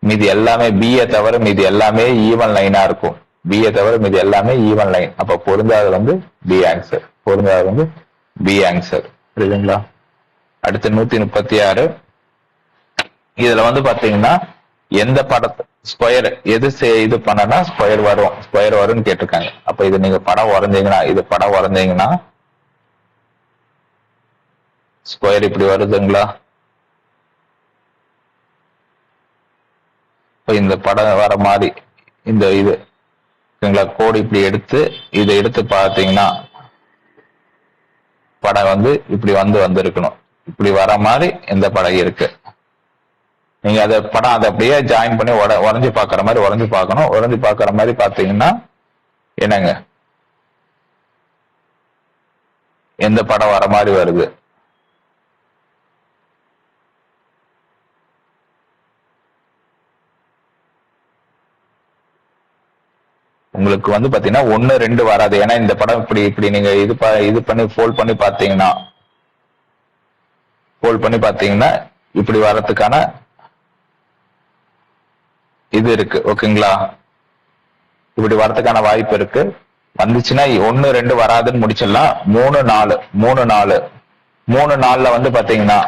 மீதி எல்லாமே பிஏ தவிர மீதி எல்லாமே ஈவன் லைனா இருக்கும். பிஏ தவிர மீதி எல்லாமே ஈவன் லைன். அப்ப பொருந்தாது வந்து பி ஆன்சர். பொருந்தாது வந்து பி ஆன்சர். புரியுதுங்களா? அடுத்து 136. இதுல வந்து பாத்தீங்கன்னா எந்த படத்தை ஸ்கொயர் எது இது பண்ணனா ஸ்கொயர் வரும், ஸ்கொயர் வரும்னு கேட்டிருக்காங்க. அப்ப இது நீங்க படம் வரைஞ்சீங்கன்னா, இது படம் வரைஞ்சீங்கன்னா ஸ்கொயர் இப்படி வருதுங்களா? இப்ப இந்த படம் வர மாதிரி இந்த இது கோடு இப்படி எடுத்து இதை எடுத்து பார்த்தீங்கன்னா படம் வந்து இப்படி வந்திருக்கணும். இப்படி வர மாதிரி எந்த படம் இருக்கு, நீங்க அதை படம் அதை அப்படியே ஜாயின் பண்ணி உடஞ்சி பாக்குற மாதிரி உடஞ்சி பார்க்கணும். உடஞ்சி பாக்குற மாதிரி பாத்தீங்கன்னா என்னங்க எந்த படம் வர மாதிரி வருது? உங்களுக்கு வந்து பாத்தீங்கன்னா 1 2 வராது. ஏன்னா இந்த படம் இப்படி இப்படி நீங்க இது பண்ணி ஃபோல்ட் பண்ணி பாத்தீங்கன்னா இப்படி வர்றதுக்கான இது இருக்கு. ஓகேங்களா? இப்படி வர்றதுக்கான வாய்ப்பு இருக்கு. வந்துச்சுன்னா 1 2 வராதுன்னு முடிச்சிடலாம். 3 4 3 4 3 4ல வந்து பாத்தீங்கன்னா